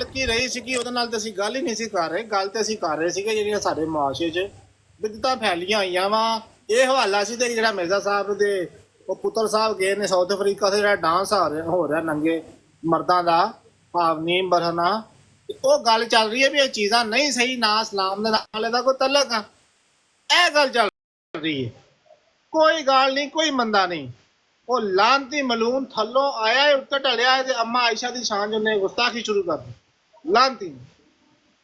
ਗੱਲ ਕੀ ਰਹੀ ਸੀ ਕਿ ਉਹਦੇ ਨਾਲ ਤੇ ਅਸੀਂ ਗੱਲ ਹੀ ਨਹੀਂ ਸੀ ਕਰ ਰਹੇ। ਗੱਲ ਤੇ ਅਸੀਂ ਕਰ ਰਹੇ ਸੀਗੇ ਜਿਹੜੀਆਂ ਸਾਡੇ ਮੁਆਸ਼ਰੇ 'ਚ ਬਿਦਤਾਂ ਫੈਲੀਆਂ ਹੋਈਆਂ ਵਾ। ਇਹ ਹਵਾਲਾ ਸੀ ਤੇ ਜਿਹੜਾ ਮਿਰਜ਼ਾ ਸਾਹਿਬ ਦੇ ਉਹ ਪੁੱਤਰ ਸਾਹਿਬ ਗਏ ਨੇ ਸਾਊਥ ਅਫਰੀਕਾ ਤੇ ਜਿਹੜਾ ਡਾਂਸ ਹੋ ਰਿਹਾ ਨੰਗੇ ਮਰਦਾਂ ਦਾ ਭਾਵਨੀ ਬਰਹਨਾ, ਉਹ ਗੱਲ ਚੱਲ ਰਹੀ ਹੈ ਵੀ ਇਹ ਚੀਜ਼ਾਂ ਨਹੀਂ ਸਹੀ, ਨਾ ਇਸਲਾਮ ਦੇ ਨਾਲ ਇਹਦਾ ਕੋਈ ਤਲਕ ਆ। ਇਹ ਗੱਲ ਚੱਲ ਰਹੀ ਹੈ, ਕੋਈ ਗੱਲ ਨਹੀਂ, ਕੋਈ ਮੰਦਾ ਨਹੀਂ। ਉਹ ਲਾਂਤੀ ਮਲੂਨ ਥੱਲੋਂ ਆਇਆ ਹੈ, ਉੱਤੇ ਢਲਿਆ ਹੈ ਤੇ ਅੰਮਾ ਆਇਸ਼ਾ ਦੀ ਸ਼ਾਨ ਉਹਨੇ ਗੁਸਤਾਖੀ ਸ਼ੁਰੂ ਕਰ ਦਿੱਤੀ ਲਾਂਤੀ।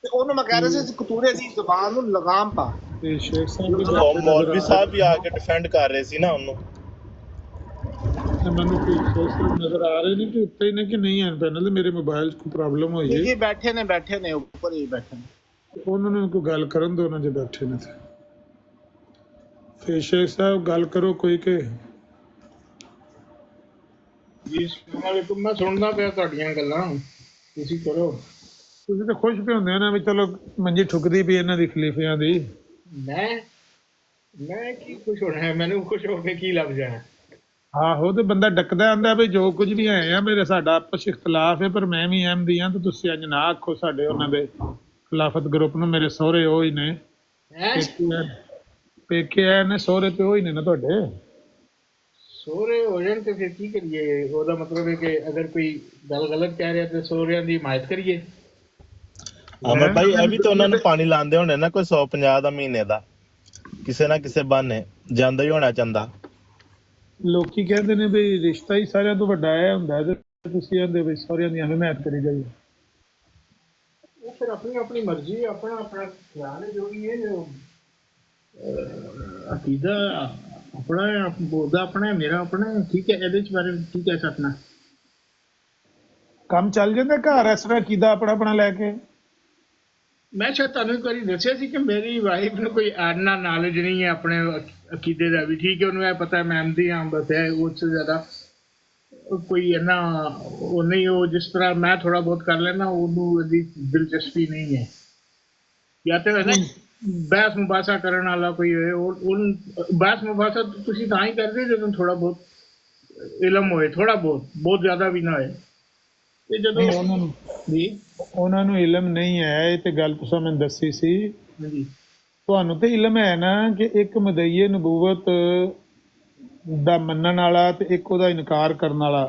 ਤੇ ਉਹਨੂੰ ਮੈਂ ਕਹਿ ਰਿਹਾ ਸੀ ਕਤੂਰੇ ਦੀ ਜ਼ਬਾਨ ਨੂੰ ਲਗਾਮ ਪਾ। ਤੇ ਸ਼ੇਖ ਸਾਹਿਬ ਮੌਲਵੀ ਸਾਹਿਬ ਵੀ ਆ ਕੇ ਡਿਫੈਂਡ ਕਰ ਰਹੇ ਸੀ ਨਾ ਉਹਨੂੰ। ਮੈਨੂੰ ਕੋਈ ਸ਼ੇਖ ਸਾਹਿਬ ਨਜ਼ਰ ਆ ਰਹੇ ਨੇ ਕਿ ਉੱਤੇ ਹੀ ਨੇ ਕਿ ਨਹੀਂ ਹਨ ਪੈਨਲ। ਮੇਰੇ ਮੋਬਾਈਲ 'ਚ ਕੋਈ ਪ੍ਰੋਬਲਮ ਹੋਈ ਹੈ। ਜੀ ਬੈਠੇ ਨੇ ਉੱਪਰ ਹੀ ਬੈਠੇ ਨੇ। ਉਹਨਾਂ ਨੂੰ ਕੋਈ ਗੱਲ ਕਰਨ ਦੋ ਨਾ ਜੇ ਬੈਠੇ ਨੇ ਤੇ। ਫਿਰ ਸ਼ੇਖ ਸਾਹਿਬ ਗੱਲ ਕਰੋ ਕੋਈ ਕਿ ਜੀ ਅਸਲਾਮੁਅਲੈकुम। ਮੈਂ ਸੁਣਦਾ ਪਿਆ ਤੁਹਾਡੀਆਂ ਗੱਲਾਂ, ਤੁਸੀਂ ਕਰੋ। ਤੁਸੀਂ ਤਾਂ ਖੁਸ਼ ਪਏ ਹੁੰਦੇ ਨਾ ਵੀ ਚਲੋ ਮੰਜੀ ਠੁਕਦੀ ਪਈ ਇਹਨਾਂ ਦੀ ਖਲੀਫਿਆਂ ਦੀ। ਮੈਂ ਕੀ ਖੁਸ਼ ਹੋਣਾ ਹੈ? ਮੈਨੂੰ ਖੁਸ਼ ਹੋ ਕੇ ਕੀ ਲੱਭ ਜਾਣਾ? ਆਹੋ ਤੇ ਬੰਦਾ ਡੱਕਦਾ ਆਂਦਾ ਵੀ ਜੋ ਕੁਝ ਵੀ ਹੈ ਆ ਮੇਰੇ ਸਾਡਾ ਆਪਸ ਇਖਤਲਾਫ ਹੈ ਪਰ ਮੈਂ ਵੀ ਅਹਿਮਦੀ ਹਾਂ ਤੇ ਤੁਸੀਂ ਅੱਜ ਨਾ ਆਖੋ ਸਾਡੇ ਉਹਨਾਂ ਦੇ ਖਿਲਾਫਤ ਗਰੁੱਪ ਨੂੰ। ਮੇਰੇ ਸਹੁਰੇ ਉਹ ਹੀ ਨੇ, ਪੇਕੇ ਆਏ ਨੇ, ਸਹੁਰੇ ਤੇ ਉਹ ਹੀ ਨੇ ਨਾ ਤੁਹਾਡੇ। ਸਹੁਰੇ ਹੋ ਜਾਣ ਤੇ ਫਿਰ ਕੀ ਕਰੀਏ? ਉਹਦਾ ਮਤਲਬ ਹੈ ਕਿ ਅਗਰ ਕੋਈ ਗੱਲ ਗਲਤ ਕਹਿ ਰਿਹਾ ਤੇ ਸਹੁਰਿਆਂ ਦੀ ਹਿਮਾਇਤ ਕਰੀਏ। ਅਮਰ ਭਾਈ ਇਹ ਵੀ ਤਾਂ ਉਹਨਾਂ ਨੂੰ ਪਾਣੀ ਲਾਉਂਦੇ ਹੋਣੇ ਨਾ, ਕੋਈ 150 ਦਾ ਮਹੀਨੇ ਦਾ, ਕਿਸੇ ਨਾ ਕਿਸੇ ਬਹਾਨੇ ਜਾਂਦਾ ਹੀ ਹੋਣਾ ਚੰਦਾ। ਲੋਕੀ ਕਹਿੰਦੇ ਨੇ ਵੀ ਰਿਸ਼ਤਾ ਹੀ ਸਾਰਿਆਂ ਤੋਂ ਵੱਡਾ ਇਹ ਹੁੰਦਾ ਤੇ ਤੁਸੀਂ ਕਹਿੰਦੇ ਵੀ ਸਹੁਰਿਆਂ ਦੀ ਹਿਮਾਇਤ ਕਰੀ ਜਾਈਏ। ਉਹ ਫਿਰ ਆਪਣੀ ਮਰਜ਼ੀ, ਆਪਣਾ ਖਿਆਲ ਹੈ, ਜੋ ਵੀ ਹੈ, ਜੋ ਅਕੀਦਾ ਆਪਣਾ ਉਹਦਾ ਆਪਣਾ, ਮੇਰਾ ਆਪਣਾ, ਠੀਕ ਹੈ। ਇਹਦੇ ਚ ਬਾਰੇ ਕੀ ਕਹਿ ਸਕਣਾ? ਕੰਮ ਚੱਲ ਜਾਂਦਾ ਘਰ ਇਸ ਤਰ੍ਹਾਂ ਕੀਦਾ ਆਪਣਾ ਆਪਣਾ ਲੈ ਕੇ। ਮੈਂ ਸ਼ਾਇਦ ਤੁਹਾਨੂੰ ਇੱਕ ਵਾਰੀ ਦੱਸਿਆ ਸੀ ਕਿ ਮੇਰੀ ਵਾਈਫ ਨੂੰ ਕੋਈ ਐਨਾ ਨੌਲੇਜ ਨਹੀਂ ਹੈ ਆਪਣੇ ਅਕੀਦੇ ਦਾ ਵੀ। ਠੀਕ ਹੈ, ਉਹਨੂੰ ਇਹ ਪਤਾ ਮੈਂ ਅਹਿਮਦੀ ਹਾਂ, ਬਸ ਹੈ। ਉਸ ਤੋਂ ਜ਼ਿਆਦਾ ਕੋਈ ਇੰਨਾ ਉਹ ਨਹੀਂ। ਉਹ ਜਿਸ ਤਰ੍ਹਾਂ ਮੈਂ ਥੋੜਾ ਬਹੁਤ ਕਰ ਲੈਣਾ, ਉਹਨੂੰ ਇਹਦੀ ਦਿਲਚਸਪੀ ਨਹੀਂ ਹੈ। ਜਾਂ ਤੇ ਨਾ ਬਹਿਸ ਮੁਬਾਸਾ ਕਰਨ ਵਾਲਾ ਕੋਈ ਹੋਏ, ਉਹਨੂੰ ਬਹਿਸ ਮੁਬਾਸਾ ਤੁਸੀਂ ਤਾਂ ਹੀ ਕਰਦੇ ਜਦੋਂ ਥੋੜਾ ਬਹੁਤ ਇਲਮ ਹੋਏ, ਥੋੜਾ ਬਹੁਤ ਜ਼ਿਆਦਾ ਵੀ ਨਾ ਹੋਏ। ਤੇ ਜਦੋਂ ਉਹਨਾਂ ਨੂੰ ਇਲਮ ਨਹੀਂ ਹੈ, ਇਹ ਤੇ ਗੱਲ ਤੁਸੀਂ ਮੈਨੂੰ ਦੱਸੀ ਸੀ। ਹਾਂਜੀ, ਤੁਹਾਨੂੰ ਤੇ ਇਲਮ ਹੈ ਨਾ ਕਿ ਇੱਕ ਮਦਈਏ ਨਬੂਵਤ ਦਾ ਮੰਨਣ ਵਾਲਾ ਤੇ ਇੱਕ ਉਹਦਾ ਇਨਕਾਰ ਕਰਨ ਵਾਲਾ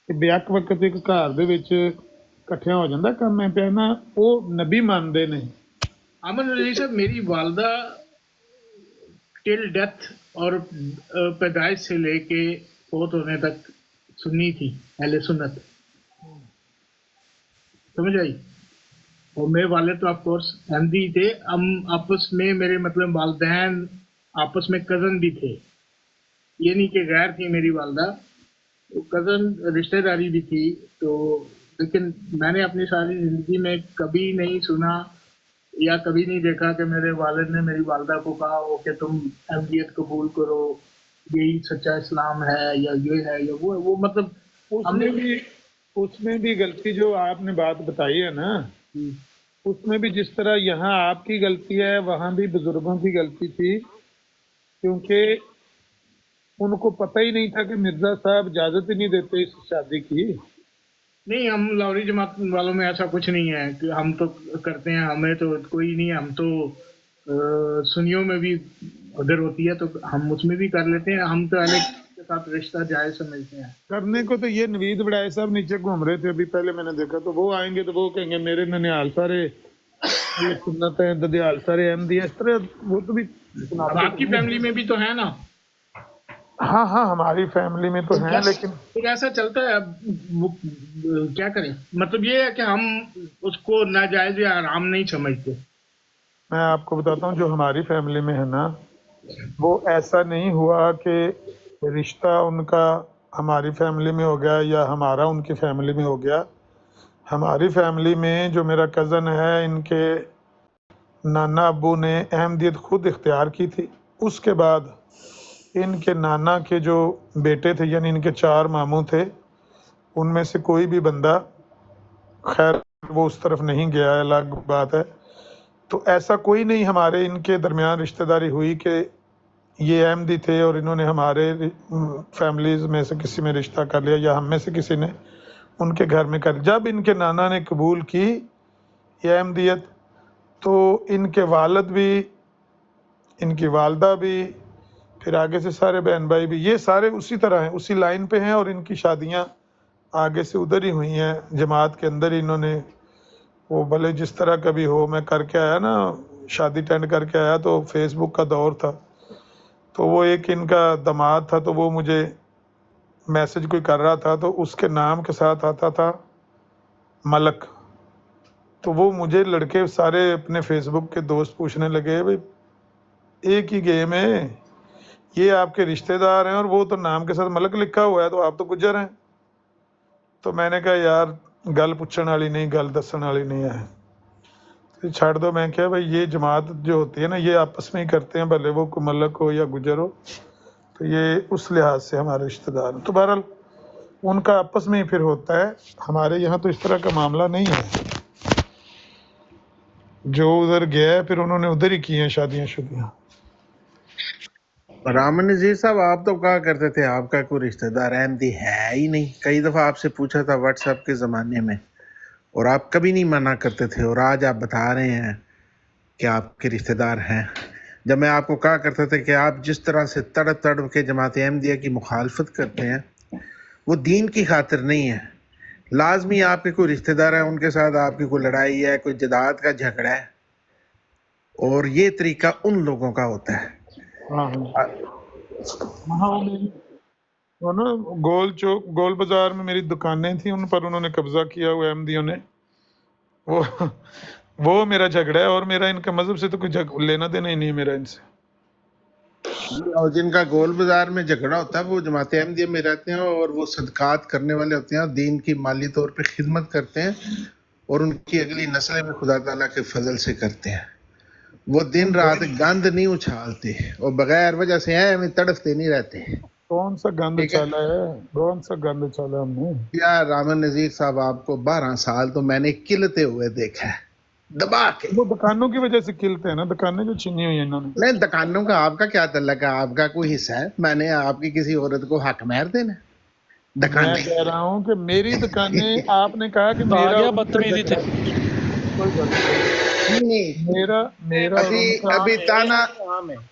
ਤੇ ਬੇਅਕ ਵਕਤ ਇੱਕ ਘਰ ਦੇ ਵਿੱਚ ਇਕੱਠਿਆਂ ਹੋ ਜਾਂਦਾ ਕੰਮ ਹੈ ਪਿਆ ਨਾ। ਉਹ ਨਬੀ ਮੰਨਦੇ ਨੇ। अमन अली साहब, मेरी वालदा टिल डेथ और पैदाइश से लेके फौत होने तक सुन्नी थी, अहले सुन्नत, समझ आई। और मेरे वालिद तो ऑफकोर्स अहमदी थे। हम आपस में, मेरे मतलब वालदैन आपस में कज़न भी थे। ये नहीं कि गैर थी मेरी वालदा, तो कज़न रिश्तेदारी भी थी। तो लेकिन मैंने अपनी सारी ज़िंदगी में कभी नहीं सुना या कभी नहीं देखा कि मेरे वालिद ने मेरी वालदा को कहा हो कि तुम अहमदियत कबूल करो, यही सच्चा इस्लाम है, या ये है या वो मतलब उसमें भी गलती जो आपने बात बताई है ना, उसमें भी जिस तरह यहाँ आपकी गलती है वहाँ भी बुजुर्गों की गलती थी, क्योंकि उनको पता ही नहीं था कि मिर्जा साहब इजाजत ही नहीं देते इस शादी की। नहीं, हम लाहौरी जमात वालों में ऐसा कुछ नहीं है कि हम तो करते हैं, हमें तो कोई नहीं है। हम तो सुन्नियों में भी अगर होती है तो हम उसमें भी कर लेते हैं। हम तो अहले के साथ रिश्ता जायज समझते हैं। करने को तो ये नवीद बड़ाई साहब नीचे घूम रहे थे अभी पहले, मैंने देखा। तो वो आएंगे तो वो कहेंगे मेरे ननिहाल सारे ये सुन्नत है, ददियाल सारे अहमदी है, इस तरह वो तो भी। आपकी फैमिली में भी तो है ना? हाँ हाँ, हमारी फैमिली में तो है, लेकिन फिर ऐसा चलता है। अब वो क्या करें? मतलब ये है कि हम उसको नाजायज या हराम नहीं समझते। मैं आपको बताता हूँ जो हमारी फैमिली में है ना, वो ऐसा नहीं हुआ कि रिश्ता उनका हमारी फैमिली में हो गया या हमारा उनकी फैमिली में हो गया। हमारी फैमिली में जो मेरा कज़न है, इनके नाना अब्बू ने अहमदियत खुद इख्तियार की थी। उसके बाद इनके नाना के जो बेटे थे, यानी इनके 4 मामू थे, उनमें से कोई भी बंदा, खैर वो उस तरफ नहीं गया, अलग बात है। तो ऐसा कोई नहीं हमारे इनके दरमियान रिश्तेदारी हुई कि ये अहमदी थे और इन्होंने हमारे फैमिलीज़ में से किसी में रिश्ता कर लिया या हम में से किसी ने ان کے گھر میں کر. جب ان کے نانا نے قبول کی یہ احمدیت تو ان کے والد بھی ان کی والدہ بھی پھر آگے سے سارے بہن بھائی بھی یہ سارے اسی طرح ہیں, اسی لائن پہ ہیں, اور ان کی شادیاں آگے سے ادھر ہی ہوئی ہیں جماعت کے اندر ہی. انہوں نے وہ بھلے جس طرح کبھی ہو, میں کر کے آیا نا شادی اٹینڈ کر کے آیا تو فیس بک کا دور تھا, تو وہ ایک ان کا داماد تھا تو وہ مجھے میسج کوئی کر رہا تھا تو اس کے نام کے ساتھ آتا تھا ملک, تو وہ مجھے لڑکے سارے اپنے فیس بک کے دوست پوچھنے لگے بھائی ایک ہی گیم ہے, یہ آپ کے رشتہ دار ہیں اور وہ تو نام کے ساتھ ملک لکھا ہوا ہے تو آپ تو گجر ہیں. تو میں نے کہا یار گل پوچھنے والی نہیں گل دسن والی نہیں ہے, تو چھڑ دو. میں کہا بھائی یہ جماعت جو ہوتی ہے نا یہ آپس میں ہی کرتے ہیں, بھلے وہ کوئی ملک ہو یا گجر ہو, تو یہ اس لحاظ سے ہمارے رشتہ دار ہیں. تو بہرحال ان کا آپس میں ہی پھر ہوتا ہے, ہمارے یہاں تو اس طرح کا معاملہ نہیں ہے. جو ادھر گیا ہے پھر انہوں نے ادھر ہی کی ہیں شادیاں شدیاں. رامن نذیر صاحب آپ تو کہا کرتے تھے آپ کا کوئی رشتہ دار احمدی ہے ہی نہیں. کئی دفعہ آپ سے پوچھا تھا واٹس ایپ کے زمانے میں اور آپ کبھی نہیں منع کرتے تھے, اور آج آپ بتا رہے ہیں کہ آپ کے رشتہ دار ہیں. جب میں آپ کو کہا کرتا تھا کہ آپ جس طرح سے تڑپ تڑپ کے جماعت احمدیہ کی مخالفت کرتے ہیں وہ دین کی خاطر نہیں ہے. لازمی آپ کے کوئی رشتہ دار ہیں, ان کے ساتھ آپ کی کوئی لڑائی ہے, کوئی جداد کا جھگڑا ہے, اور یہ طریقہ ان لوگوں کا ہوتا ہے. ہاں ہاں وہ نا گول چوک گول بازار میں میری دکانیں تھیں, ان پر انہوں نے قبضہ کیا ہوا احمدیوں نے. وہ میرا جھگڑا ہے, اور میرا ان کا مذہب سے تو کوئی لینا دینا ہی نہیں ہے میرا ان سے. اور جن کا گول بازار میں جھگڑا ہوتا ہے وہ جماعت احمدیہ میں رہتے ہیں, اور وہ صدقات کرنے والے ہوتے ہیں, اور دین کی مالی طور پہ خدمت کرتے ہیں, اور ان کی اگلی نسلیں میں خدا تعالیٰ کے فضل سے کرتے ہیں. وہ دن رات گند نہیں اچھالتے اور بغیر وجہ سے ہمیں تڑفتے نہیں رہتے. کون سا گند ٹھیک ہے چالا ہے, کون سا گند چالا ہم نے. کیا رامن نذیر صاحب آپ کو 12 سال تو میں نے کلتے ہوئے دیکھا ہے دبا کے. وہ دکانوں کی وجہ سے کھلتے ہیں نا, دکانیں جو چھینی ہوئی ہیں انہوں نے. نہیں دکانوں کا آپ کا کیا تعلق ہے, آپ کا کوئی حصہ ہے. میں نے آپ کی کسی عورت کو حق مہر دینا دکان میں کہہ رہا ہوں کہ میری دکانیں آپ نے کہا کہ میرا بدتمیزی تھے. کوئی بات نہیں. میرا اور ان کا ابھی تانا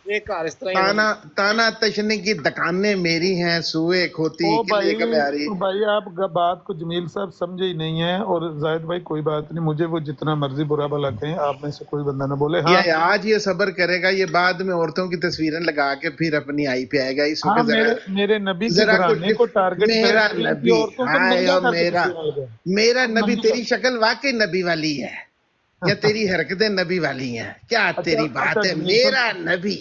ایک گھر اس طرح ہی ہے. تانا تشنے کی دکانیں میری ہیں, سوئے کھوتی او قلعے کمیاری. بھائی آپ بات کو جمیل صاحب سمجھے ہی نہیں ہیں, اور زاہد بھائی کوئی بات نہیں, مجھے وہ جتنا مرضی برا بھلا کہیں, آپ میں سے کوئی بندہ نہ بولے. ہاں یہ آج یہ صبر کرے گا, یہ بعد میں عورتوں کی تصویریں لگا کے پھر اپنی آئی پہ آئے گا. اس ہاں وقت میرے نبی کے گھرانے کو ٹارگٹ میرا کریں, نبی, عورتوں کو ننگا کر کے میرا تصویریں لگائیں. میرا نبی. تیری شکل واقعی نبی والی ہے یا تیری حرکتیں نبی والی ہیں؟ کیا تیری بات ہے. میرا نبی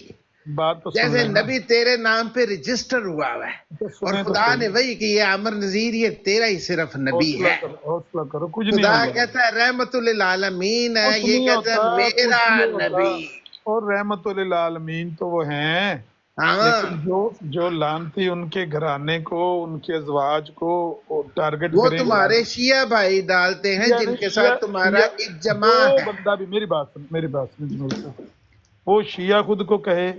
بات تو سن جیسے لیں نا. نبی تیرے نام پہ رجسٹر ہوا ہوا ہے, اور سنیں تو خدا صحیح. نے وہی کہ یہ عامر نذیر یہ تیرا ہی صرف نبی ہے. حوصلہ کرو, کچھ نہیں خدا ہوگا. کہتا ہے رحمت للعالمین ہے, کچھ یہ نہیں کہتا ہوتا, ہے کچھ میرا نہیں ہوتا. نبی. اور رحمت للعالمین تو وہ ہیں, ہاں لیکن جو لانتی ان کے گھرانے کو, ان کے ازواج کو ٹارگٹ وہ کریں. تمہارے شیعہ بھائی ڈالتے ہیں جن کے ساتھ تمہارا اجماع جو ہے. بندہ بھی میری بات سن جمیل صاحب, وہ شیعہ خود کو کہے,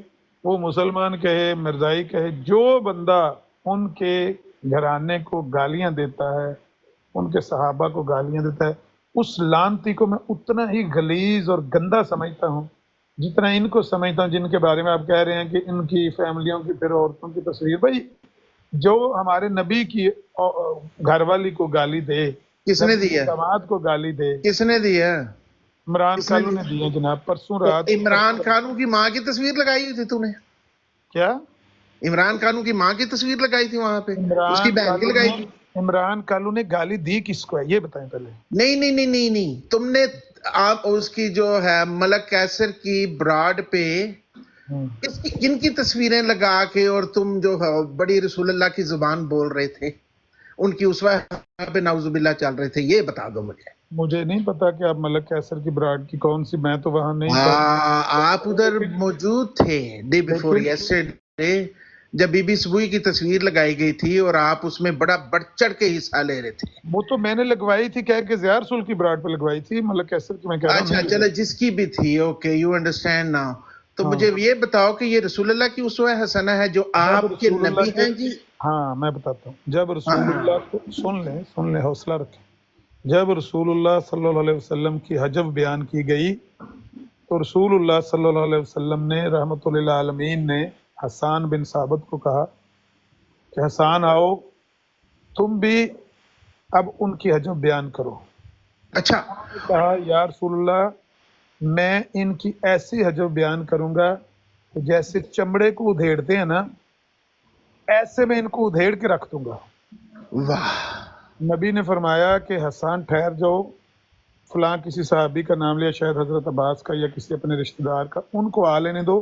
وہ مسلمان کہے, مرزائی کہے, جو بندہ ان کے گھرانے کو گالیاں دیتا ہے, ان کے صحابہ کو گالیاں دیتا ہے, اس لانتی کو میں اتنا ہی غلیظ اور گندا سمجھتا ہوں جتنا ان کو سمجھتا ہوں جن کے بارے میں آپ کہہ رہے ہیں کہ ان کی فیملیوں کی پھر عورتوں کی تصویر. بھائی جو ہمارے نبی کی گھر والی کو گالی دے, کس نے دیا, داماد کو گالی دے, کس نے دیا, عمران کالو نے دیا جناب پرسوں تو رات. عمران خانوں کی ماں کی تصویر لگائی ہوئی تھی تو نے؟ کیا عمران خانوں کی ماں کی تصویر لگائی تھی وہاں پہ, اس کی بہن کی لگائی تھی؟ عمران کالو نے گالی دی کس کو ہے یہ بتائیں پہلے. نہیں, تم نے آپ اس کی جو ہے ملک کیسر کی براڈ پہ اس کی کن کی تصویریں لگا کے, اور تم جو بڑی رسول اللہ کی زبان بول رہے تھے, ان کی اس وقت پہ نعوذ باللہ چل رہے تھے, یہ بتا دو مجھے. مجھے نہیں پتا کہ آپ ملک کیسر کی براڈ کی کون سی, میں تو وہاں نہیں تھا. آپ ادھر موجود تھے ڈے بیفور یسٹرڈے جب بی بی سبوئی کی تصویر لگائی گئی تھی, اور آپ اس میں بڑا بڑھ چڑھ کے حصہ لے رہے تھے. وہ تو میں نے لگوائی تھی کہہ کے زیار رسول کی براڈ پہ لگوائی تھی, ملک کیسر کی میں کہہ رہا ہوں. اچھا چلو جس کی بھی تھی, اوکے یو انڈرسٹینڈ ناؤ. تو مجھے یہ بتاؤ کہ یہ رسول اللہ کی اسوہ حسنہ ہے جو آپ کے نبی ہیں جی؟ हाँ मैं बताता हूँ। जब रसूलुल्लाह को सुन ले हौसला रखें। जब रसूलुल्लाह सल्लल्लाहु अलैहि वसल्लम की हजब बयान की गई तो रसूलुल्लाह सल्लल्लाहु अलैहि वसल्लम ने रहमतुल लिल आलमीन ने हसान बिन साबित को कहा कि हसान आओ तुम भी अब उनकी हजब बयान करो। अच्छा, कहा या रसूलुल्लाह मैं इनकी ऐसी हजब बयान करूंगा कि जैसे चमड़े को उधेड़ते हैं ना, ऐसे मैं इनको उधेड़ के रख दूंगा। वाह, नबी ने फरमाया कि हसान ठहर जाओ, फलां किसी साहबी का नाम लिया, शायद हजरत अब्बास का या किसी अपने रिश्तेदार का, उनको आ लेने दो,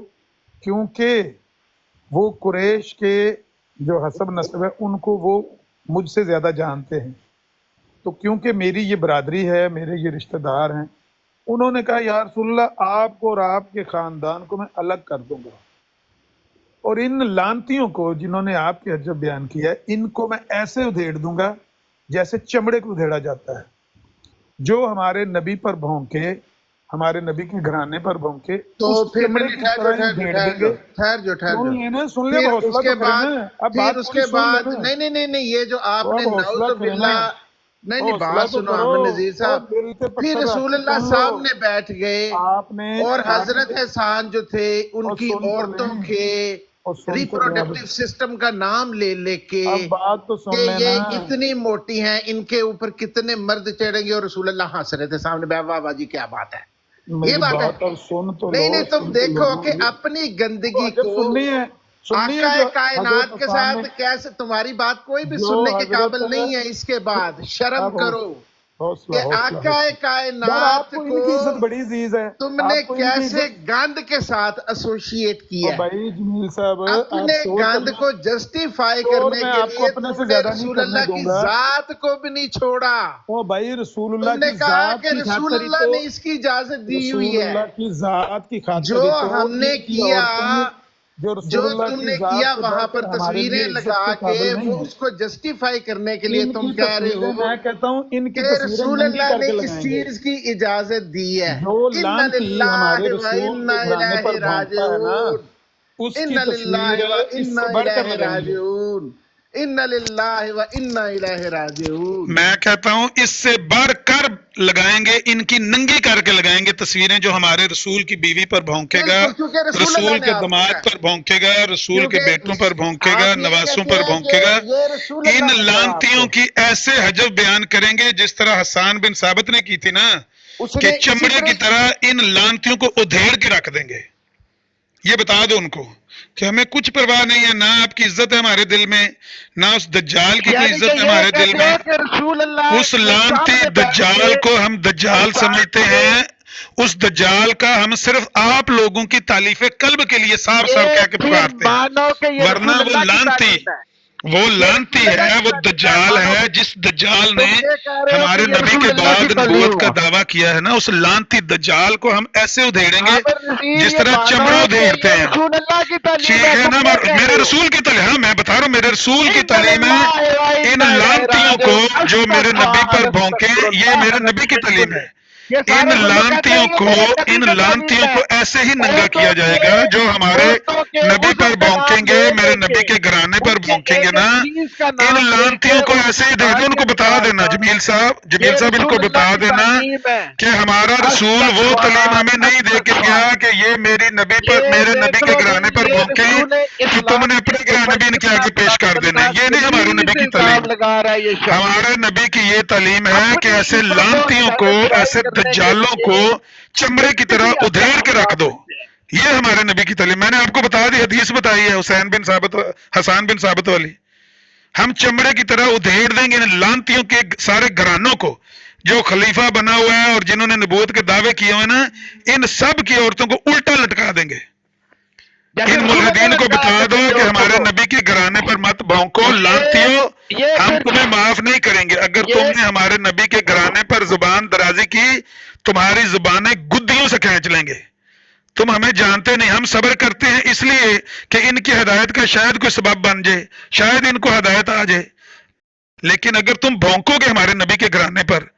क्योंकि वो कुरैश के जो हसब नस्ब है उनको वो मुझसे ज्यादा जानते हैं, तो क्योंकि मेरी ये बरादरी है, मेरे ये रिश्तेदार हैं। उन्होंने कहा या रसूलल्लाह आपको और आपके खानदान को मैं अलग कर दूंगा, और इन लानतियों को जिन्होंने आपकी हजब बयान किया है इनको मैं ऐसे उधेड़ दूंगा जैसे चमड़े को उधेड़ा जाता है। जो हमारे नबी पर भौंके, हमारे नबी के घराने पर भौंके, तो उस फिर चमड़े की तरह ही उधेड़ देंगे। ठहर जो सुन ले, फिर हौसला उसके तो बाद करना है। अब फिर बात उसके पूरी सुन बाद लेना। नहीं, ये जो आपने तो अब हौसला नाउजुबिल्लाह, करना है। नहीं हौसला बात तो सुनो करो। अहमद नजीर साहब। और दिल पे फिर पत्थर रख के रसूलुल्लाह सुन लो। सामने बैठ गए आपने और हजरत हसान जो थे उनकी सुन तो औरतों लें। के और सुन तो लें। रिप्रोडक्टिव सिस्टम का नाम ले लेके अब बात तो सुन कि ये लेना। इतनी मोटी हैं, इनके ऊपर कितने मर्द चढ़ेंगे, और रसूलुल्लाह हंस रहे थे सामने। वाह वाह जी, क्या बात है, ये मेरी बात है। बात अब सुन तो नहीं लो, नहीं, तुम सुन तो देखो लो। कि अपनी गंदगी जब को सुननी है आका जो कायनात हजरत के हसान साथ ने, कैसे, तुम्हारी बात कोई भी जो सुनने के हजरत काबिल नहीं है। इसके बाद शर्म अब करो हौसला कि हौसला आका हौसला। यार कायनात आपको इनकी इज्जत को बड़ी अजीज है, तुमने आपको इनकी कैसे इज्जत। गंद के साथ एसोसिएट और किया है। भाई जमील साहब आप अपने शोर गंद करना, को जस्टिफाई शोर करने मैं के आपको लिए अपने से तुमने ज्यादा नहीं करने रसूलुल्लाह की दूंगा। जात को भी नहीं छोड़ा। ओ भाई रसूलुल्लाह तुमने की कहा जात कि की खातिर ही रसूलुल्लाह तो, ने इसकी इजाजत दी हुई है। रसूलुल्लाह की जात की खातिर जो ही तो हमने इनकी किया, औरतें जो जो रसूलुल्लाह की तुमने जात किया, से वहां पर बढ़कर हमारे लिए तस्वीरें इज्जत लगा के के काबिल वो नहीं है। उसको जस्टिफाई करने के लिए तुम इनकी कह रहे तस्वीरें, हो मैं कहता हूँ इनकी कि तस्वीरें नंगी रसूलुल्लाह ने करके इस लगाएंगे। चीज की इजाजत दी है। जो इन्ना लानती हमारे लिल्लाहि व रसूल इन्ना के घराने इलैहि पर भौंकता है ना, राजिऊन, उसकी इन्ना तस्वीर लिल्लाहि व इससे इन्ना बढ़कर इलैहि लगाएंगे। राजिऊन, इन्ना लिल्लाहि व इन्ना इलैहि राजिऊन। मैं कहता हूं इससे बढ़कर लगाएंगे, इनकी नंगी करके लगाएंगे तस्वीरें, जो हमारे रसूल की बीवी पर भौंकेगा, बिल्कुल, क्योंकि रसूलुल्लाह रसूल ने के आपको दामाद कहा, पर भौंकेगा, रसूल के बेटों पर क्योंकि भौंकेगा, आप ये नवासों कहते पर हैं भौंकेगा। कि ये रसूलुल्लाह इन ने कहा लानतियों आपको। की ऐसे हजब बयान करेंगे जिस तरह हसान बिन साबित ने की थी ना, उसने कि इसी चमड़े की तरह तरह इन लानतियों को उधेड़ के रख देंगे। ये बता दो उनको कि हमें कुछ परवाह नहीं है, ना आपकी इज्जत है हमारे दिल में, ना उस दज्जाल की कोई यानी कि इज्जत है ये हमारे दिल कहते हो में। कि रसूलुल्लाह उस के लानती सामने बैठ दज्जाल के को हम दज्जाल इंसान समझते को हैं। उस दज्जाल का हम सिर्फ आप लोगों की तालीफ कल्ब के लिए साफ साफ ये कह के फिर पुकारते हैं, मानो कि ये वरना वो रसूलुल्लाह की लानती तालीम है। वो ये लानती रसूलुल्लाह है, की वो तालीम है। दज्जाल मानो है जिस दज्जाल ने तुम ये कह रहे हो हमारे कि ये नबी के रसूलुल्लाह की बाद तालीम नबूवत का है। दावा किया है ना, उस लानती दज्जाल को हम ऐसे उधेड़ेंगे आमिर नजीर, जिस ये तरह मानो चमड़ा कि उधेड़ते ये हैं। रसूलुल्लाह की तालीम ठीक है, है तुम ना, ये कह मेरे रहे हो। रसूल की तालीम, हाँ मैं बता रहा हूँ मेरे रसूल की इन्ना तालीम है। लिल्लाहि व इन इन्ना इलैहि लानतियों को राजिऊन। जो मेरे नबी पर अस्तगफिरुल्लाह, भौंके, ये मेरे नबी की तालीम है। ये इन सारे लोग कहते हैं लानतियों ये को मेरे नबी इन की तालीम लानतियों है। को ऐसे ही नंगा औरतों किया जाएगा के जो हमारे औरतों के नबी उज़्र पर का नाम भौंकेंगे, ले मेरे लेके, नबी के घराने पर उनके भौंकेंगे एक ना। एक चीज का इन नाम लानतियों लेके को ऐसे ही दे दो, उनको बता देना जमील साहब इनको बता रसूलुल्लाह की देना तालीम है। कि हमारा रसूल वो तालीम हमें नहीं दे के गया कि ये मेरी नबी पर, मेरे नबी के घराने पर भौंके कि तुमने अपने घराने भी इनके आगे पेश कर देना। ये नहीं हमारे नबी की तालीम। लगा रहा है ये शख्स। हमारे नबी की ये तालीम है कि ऐसे लानतियों को, ऐसे दज्जालों को चमड़े की तरह उधेड़ के रख दो। ये हमारे नबी की तालीम। मैंने आपको बता दी, हदीस बताई है हसान बिन साबित वाली। हम चमड़े की तरह उधेड़ देंगे इन लानतियों के सारे घरानों को, जो खलीफा बना हुआ है और जिन्होंने नबूवत के दावे किए हुए ना, इन सब की औरतों को उल्टा लटका देंगे। इन मुल्हिदीन को बता दो कि हमारे नबी के घराने पर मत भौंको लानतियों, हम तुम्हें माफ नहीं करेंगे। अगर तुमने हमारे नबी के घराने पर जुबान दराजी की, तुम्हारी जुबानें गुद्दियों से खींच लेंगे। तुम हमें जानते नहीं, हम सब्र करते हैं इसलिए कि इनकी हिदायत का शायद कोई सबब बन जाए, शायद इनको हिदायत आ जाए। लेकिन अगर तुम भौंकोगे हमारे नबी के घराने पर,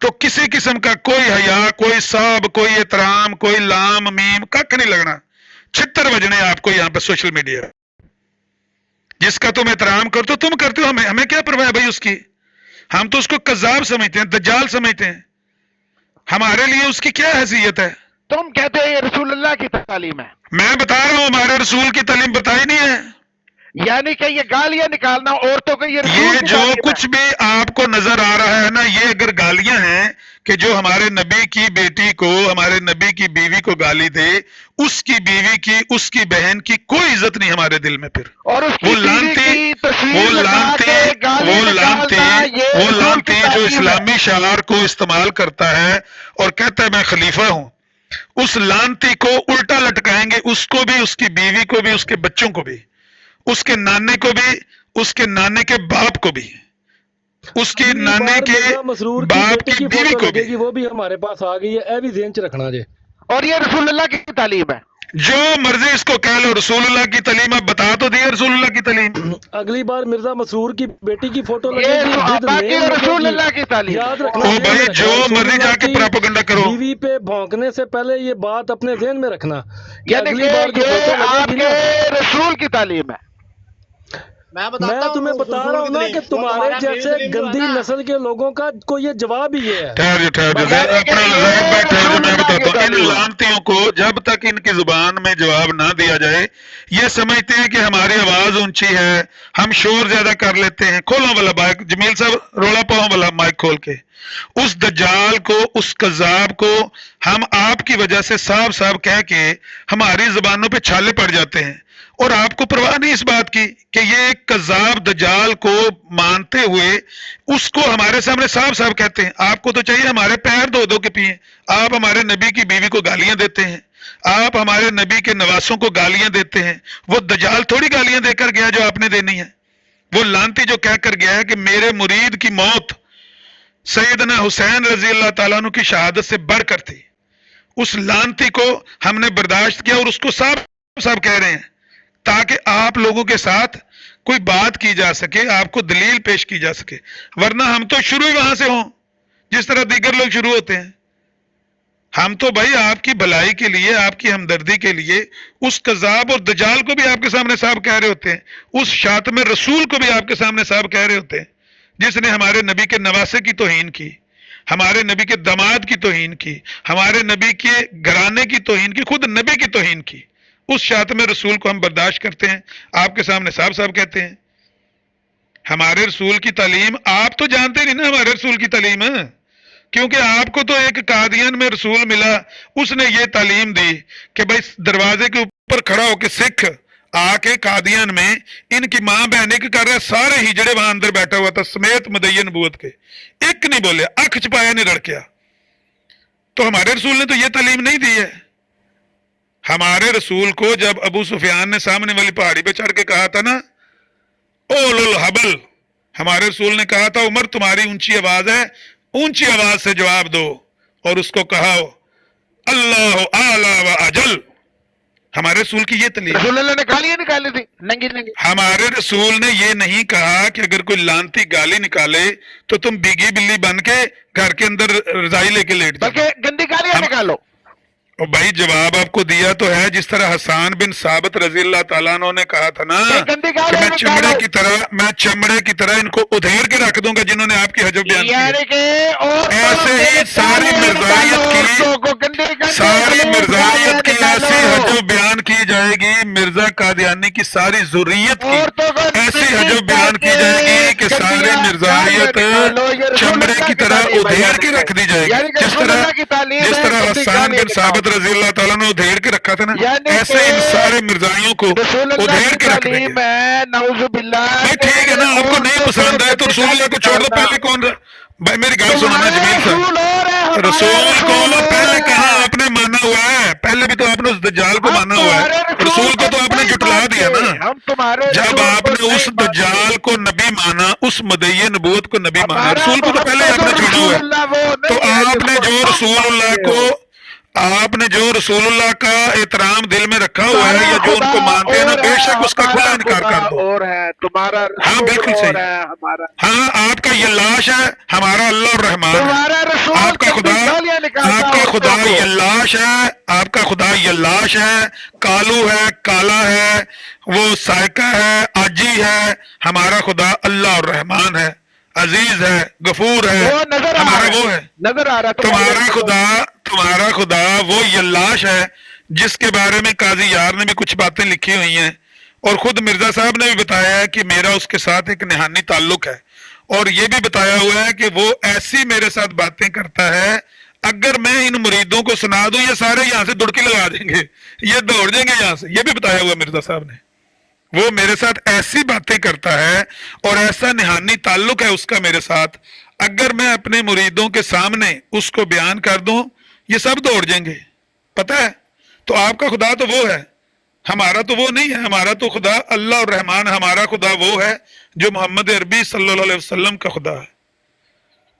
तो किसी किस्म का कोई हया, कोई साब, कोई एहतराम, कोई लाम मीम कख नहीं लगना। छितर बजने आपको यहाँ पे सोशल मीडिया। जिसका तुम एहतराम करते हो तुम करते हो, हमें हमें क्या परवाह है भाई उसकी। हम तो उसको कज़्ज़ाब समझते हैं, दज्जाल समझते हैं, हमारे लिए उसकी क्या हैसियत है। तुम कहते हो ये रसूल अल्लाह की तालीम है, मैं बता रहा हूं हमारे रसूल की तालीम बताई नहीं है। यानी कि ये गालियां निकालना औरतों को ये रसूल ये की जो तालीम कुछ भी आपको नजर आ रहा है ना, ये अगर गालियां हैं कि जो हमारे नबी की बेटी को, हमारे नबी की बीवी को गाली दे, उसकी बीवी की, उसकी बहन की कोई इज्जत नहीं हमारे दिल में। फिर और उसकी वो बीवी लानती, की तस्वीर वो लगा लानती, के गाली वो लानती, निकालना, ये वो रसूल लानती की जो तालीम है। इस्लामी शार को इस्तेमाल करता है और कहता है मैं खलीफा हूं, उस लानती को उल्टा लटकाएंगे, उसको भी, उसकी बीवी को भी, उसके बच्चों को भी, उसके नाने को भी, उसके नाने के बाप को भी, उसके नाने के बाप की बीवी को भी। वो भी हमारे पास आ गई है, ए भी ध्यान च रखना जे। और ये रसूल अल्लाह की तालीम है। जो मर्जी इसको कह लो, रसूलुल्लाह की तालीम। अब बता तो दिए रसूलुल्लाह की तालीम। अगली बार मिर्जा मसरूर की बेटी की फोटो ये लगेगी, सहाबा की और रसूल अल्लाह की तालीम। याद ओ रखना। भाई जो मर्जी जाके प्रोपेगेंडा करो। बीवी पे भौंकने से पहले ये बात अपने ध्यान में रखना कि यानी अगली बार जो कि ये फोटो लगेगी ना, आपके रसूल की तालीम है। मैं मैं तुम्हें बता रहा हूँ ना कि तुम्हारे जैसे गंदी नस्ल के लोगों का को ये जवाब ही है। ठहर जो अपना लजायक बैठे हो जो मैं बताता हूँ। इन लानतियों को जब तक इनकी जुबान में जवाब ना दिया जाए, ये समझते हैं कि हमारी आवाज ऊंची है, हम शोर ज्यादा कर लेते हैं। खोलो वाला माइक, जमील साहब रोला पाओ वाला माइक खोल के। उस दज्जाल को, उस कज़्ज़ाब को हम आपकी वजह से साफ साफ कह के हमारी जुबानों पे छाले पड़ जाते हैं, और आपको परवाह नहीं इस बात की कि ये कज़्ज़ाब दज्जाल को मानते हुए उसको हमारे सामने साफ साफ कहते हैं। आपको तो चाहिए हमारे पैर धो धो के पिए। आप हमारे नबी की बीवी को गालियां देते हैं, आप हमारे नबी के नवासों को गालियां देते हैं। वो दज्जाल थोड़ी गालियां देकर गया जो आपने देनी है। वो लानती जो कहकर गया है कि मेरे मुरीद की मौत सैयदना हुसैन रजी अल्लाह ताला अन्हु की शहादत से बढ़कर थी, उस लानती को हमने बर्दाश्त किया और उसको साफ साफ कह रहे हैं ताकि आप लोगों के साथ कोई बात की जा सके, आपको दलील पेश की जा सके। वरना हम तो शुरू ही वहां से हों जिस तरह दीगर लोग शुरू होते हैं। हम तो भाई आपकी भलाई के लिए, आपकी हमदर्दी के लिए उस कज़्ज़ाब और दज्जाल को भी आपके सामने साफ कह रहे होते हैं, उस शातम रसूल को भी आपके सामने साफ कह रहे होते हैं जिसने हमारे नबी के नवासे की तौहीन की, हमारे नबी के दामाद की तौहीन की, हमारे नबी के घराने की तौहीन की, खुद नबी की तौहीन की। उस शातम रसूल को हम बर्दाश्त करते हैं, आपके सामने साफ साफ कहते हैं। हमारे रसूल की तालीम आप तो जानते नहीं ना हमारे रसूल की तालीम है, क्योंकि आपको तो एक कादियान में रसूल मिला, उसने ये तालीम दी कि भाई दरवाजे के ऊपर खड़ा होकर सिख आके कादियान में इनकी मां बहने के कर रहा है, सारे हिजड़े वहां अंदर बैठा हुआ था समेत मदय्यन नबूवत के, एक नहीं बोले, अख छपाया नहीं लड़किया। तो हमारे रसूल ने तो ये तालीम नहीं दी है। हमारे रसूल को जब अबू सुफियान ने सामने वाली पहाड़ी पे चढ़ के कहा था ना, ओ लुल हबल, हमारे रसूल ने कहा था उमर तुम्हारी ऊंची आवाज है, ऊंची आवाज से जवाब दो, और उसको कहा अल्लाह आला व अजल। हमारे रसूल की ये तालीम। रसूलुल्लाह ने गालियां निकाली थी नंगी नंगी। हमारे रसूल ने ये नहीं कहा कि अगर कोई लानती गाली निकाले तो तुम बिगी बिल्ली बन के घर के अंदर रजाई लेके लेट जाओ, बल्कि गंदी गालियां निकालो। और भाई जवाब आपको दिया तो है, जिस तरह हसान बिन साबित रजी अल्लाह ताला अन्हु ने कहा था ना कि मैं चमड़े की तरह इनको उधेड़ के रख दूंगा जिन्होंने आपकी हजब बयान की। ऐसे ही सारी मिर्जायत की ऐसी हजब बयान की जाएगी, मिर्जा कादियानी की सारी जुर्रियत की ऐसी हजब बयान की जाएगी कि सारी मिर्जायत चमड़े की तरह उधेड़ के रख दी जाएगी। जिस तरह हसान बिन साबित रजी अल्लाह ताला ने उधेड़ के रखा था ना, ऐसे इन सारे मिर्जाइयों को उधेड़ के रख देंगे। भाई ठीक है ना, आपको नहीं पसंद है तो रसूलुल्लाह को छोड़ दो। पहले कौन भाई मेरी गाल सुनो ना जमील साहब, रसूल को पहले कहाँ आपने माना हुआ है? पहले भी तो आपने उस दज्जाल को माना हुआ है, रसूल को तो आपने जुटला दिया ना। जब आपने उस दज्जाल को नबी माना, उस मदय्य नबूवत को नबी माना, रसूल को तो पहले आपने छोड़ा हुआ है। तो आपने जो रसूलुल्लाह का एहतराम दिल में रखा हुआ है या जो उनको मानते हैं ना, बेशक उसका खुला इनकार कर दो। और है तुम्हारा, हाँ बिल्कुल सही, हाँ आपका ये लाश है, हमारा अल्लाह और रहमान है, आपका खुदा खुदा यल्लाश है, आपका खुदा यल्लाश है, कालू है, काला है, वो सायका है, आजी है। हमारा खुदा अल्लाह और रहमान है, अजीज है, गफूर है, वो नजर आ हमारा रहा है, वो है। नजर आ रहा है तुम्हारा खुदा वो यल्लाश है जिसके बारे में काजी यार ने भी कुछ बातें लिखी हुई हैं, और खुद मिर्जा साहब ने भी बताया है कि मेरा उसके साथ एक निहानी ताल्लुक है, और ये भी बताया हुआ है कि वो ऐसी मेरे साथ बातें करता है, अगर मैं इन मुरीदों को सुना दूं ये सारे यहाँ से दुड़की लगा देंगे, ये दौड़ जाएंगे यहाँ से। ये भी बताया हुआ मिर्जा साहब ने। वो मेरे साथ ऐसी बातें करता है और ऐसा निहानी ताल्लुक है उसका मेरे साथ, अगर मैं अपने मुरीदों के सामने उसको बयान कर दूं ये सब दौड़ जाएंगे। पता है? तो आपका खुदा तो वो है, हमारा तो वो नहीं है। हमारा तो खुदा अल्लाह और रहमान, हमारा खुदा वो है जो मोहम्मद अरबी सल्लल्लाहु अलैहि वसल्लम का खुदा है।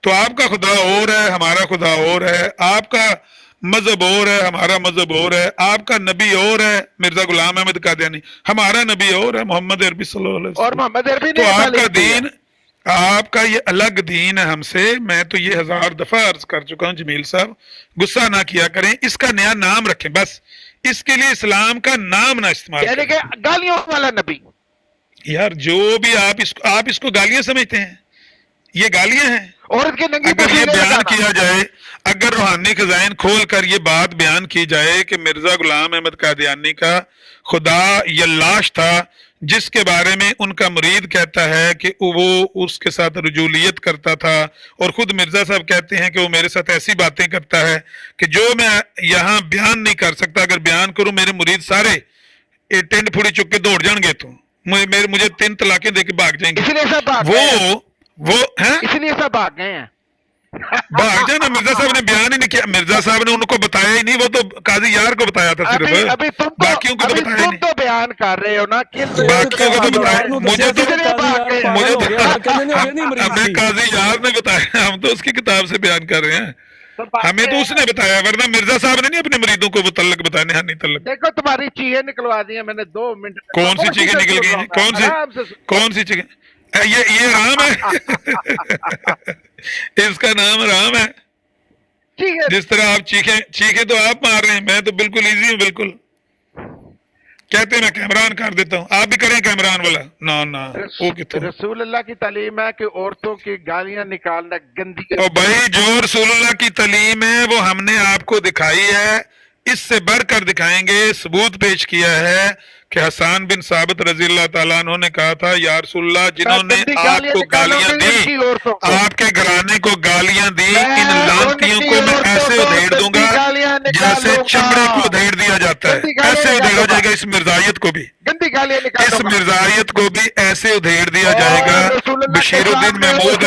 तो आपका खुदा और है, हमारा खुदा और है, आपका मजहब और है, हमारा मजहब और है, आपका नबी और है मिर्जा गुलाम अहमद कादियानी, हमारा नबी और है मोहम्मद अरबी सल्लल्लाहु अलैहि वसल्लम। और मोहम्मद अरबी तो ने आपका दीन, आपका ये अलग दीन है हमसे। मैं तो ये 1000 दफा अर्ज कर चुका हूं जमील साहब, गुस्सा ना किया करें, इसका नया नाम रखें बस, इसके लिए इस्लाम का नाम ना इस्तेमाल यानी कि करें। गालियों वाला नबी। यार जो भी आप इसको गालियां समझते हैं, ये गालियां हैं। और इसके नंगी अगर ये तस्वीरें बयान लगाना। किया जाए, अगर रूहानी खजाइन खोल कर ये बात बयान की जाए कि मिर्जा गुलाम अहमद कादियानी का खुदा यल्लाश था, जिसके बारे में उनका मुरीद कहता है कि वो उसके साथ रुजूलियत करता था, और खुद मिर्जा साहब कहते हैं कि वो मेरे साथ ऐसी बातें करता है कि जो मैं यहाँ बयान नहीं कर सकता, अगर बयान करूं मेरे मुरीद सारे टेंट फुड़ी चुक के दौड़ जाएंगे, तो मुझे 3 तलाकें देके भाग जाएंगे। इसलिए सब भाग गए हैं। वो है इसलिए सब भाग गए हैं। भाग जाना। मिर्जा साहब ने बयान ही नहीं किया, मिर्जा साहब ने उनको बताया ही नहीं, वो तो काजी यार को बताया था सिर्फ, अभी तुम बाकियों को तो बताया ही तुम नहीं। तो बयान कर रहे हो ना कि बाकियों को तो बताया, मुझे तो मुझे हमें काजी यार ने बताया, हम तो उसकी किताब से बयान कर रहे हैं, हमें तो उसने बताया, वरना मिर्जा साहब ने नहीं अपने मुरीदों को मुतल्लक बताया, निहानी तल्लक। देखो तुम्हारी चीजें निकलवा दी है मैंने 2 मिनट। कौन सी चीजें निकल गई हैं? कौन सी चीजें? ये राम है इसका नाम राम है। ठीक है, जिस तरह आप चीखे तो आप मार रहे हैं, मैं तो बिल्कुल इजी हूँ, बिल्कुल। कहते हैं मैं कैमरान कर देता हूँ, आप भी करें कैमरान वाला। ना वो कितना रसूल अल्लाह की तालीम है कि औरतों की गालियां निकालना गंदी। और भाई जो रसूलुल्लाह की तालीम है वो हमने आपको दिखाई है, इससे बढ़कर दिखाएंगे। सबूत पेश किया है कि हसन बिन साबित रजी अल्लाह ताला अन्हु ने कहा था, या रसूलुल्लाह जिन्होंने आपको गालियां दी, आपके घराने को गालियां दी, इन लानतियों को मैं ऐसे उधेड़ दूंगा जैसे चमड़े को उधेड़ दिया जाता है, ऐसे उधेड़ा जाएगा इस मिर्जायत को भी, गंदी गालियां इस मिर्जायत को भी ऐसे उधेड़ दिया जाएगा। बशीरुद्दीन महमूद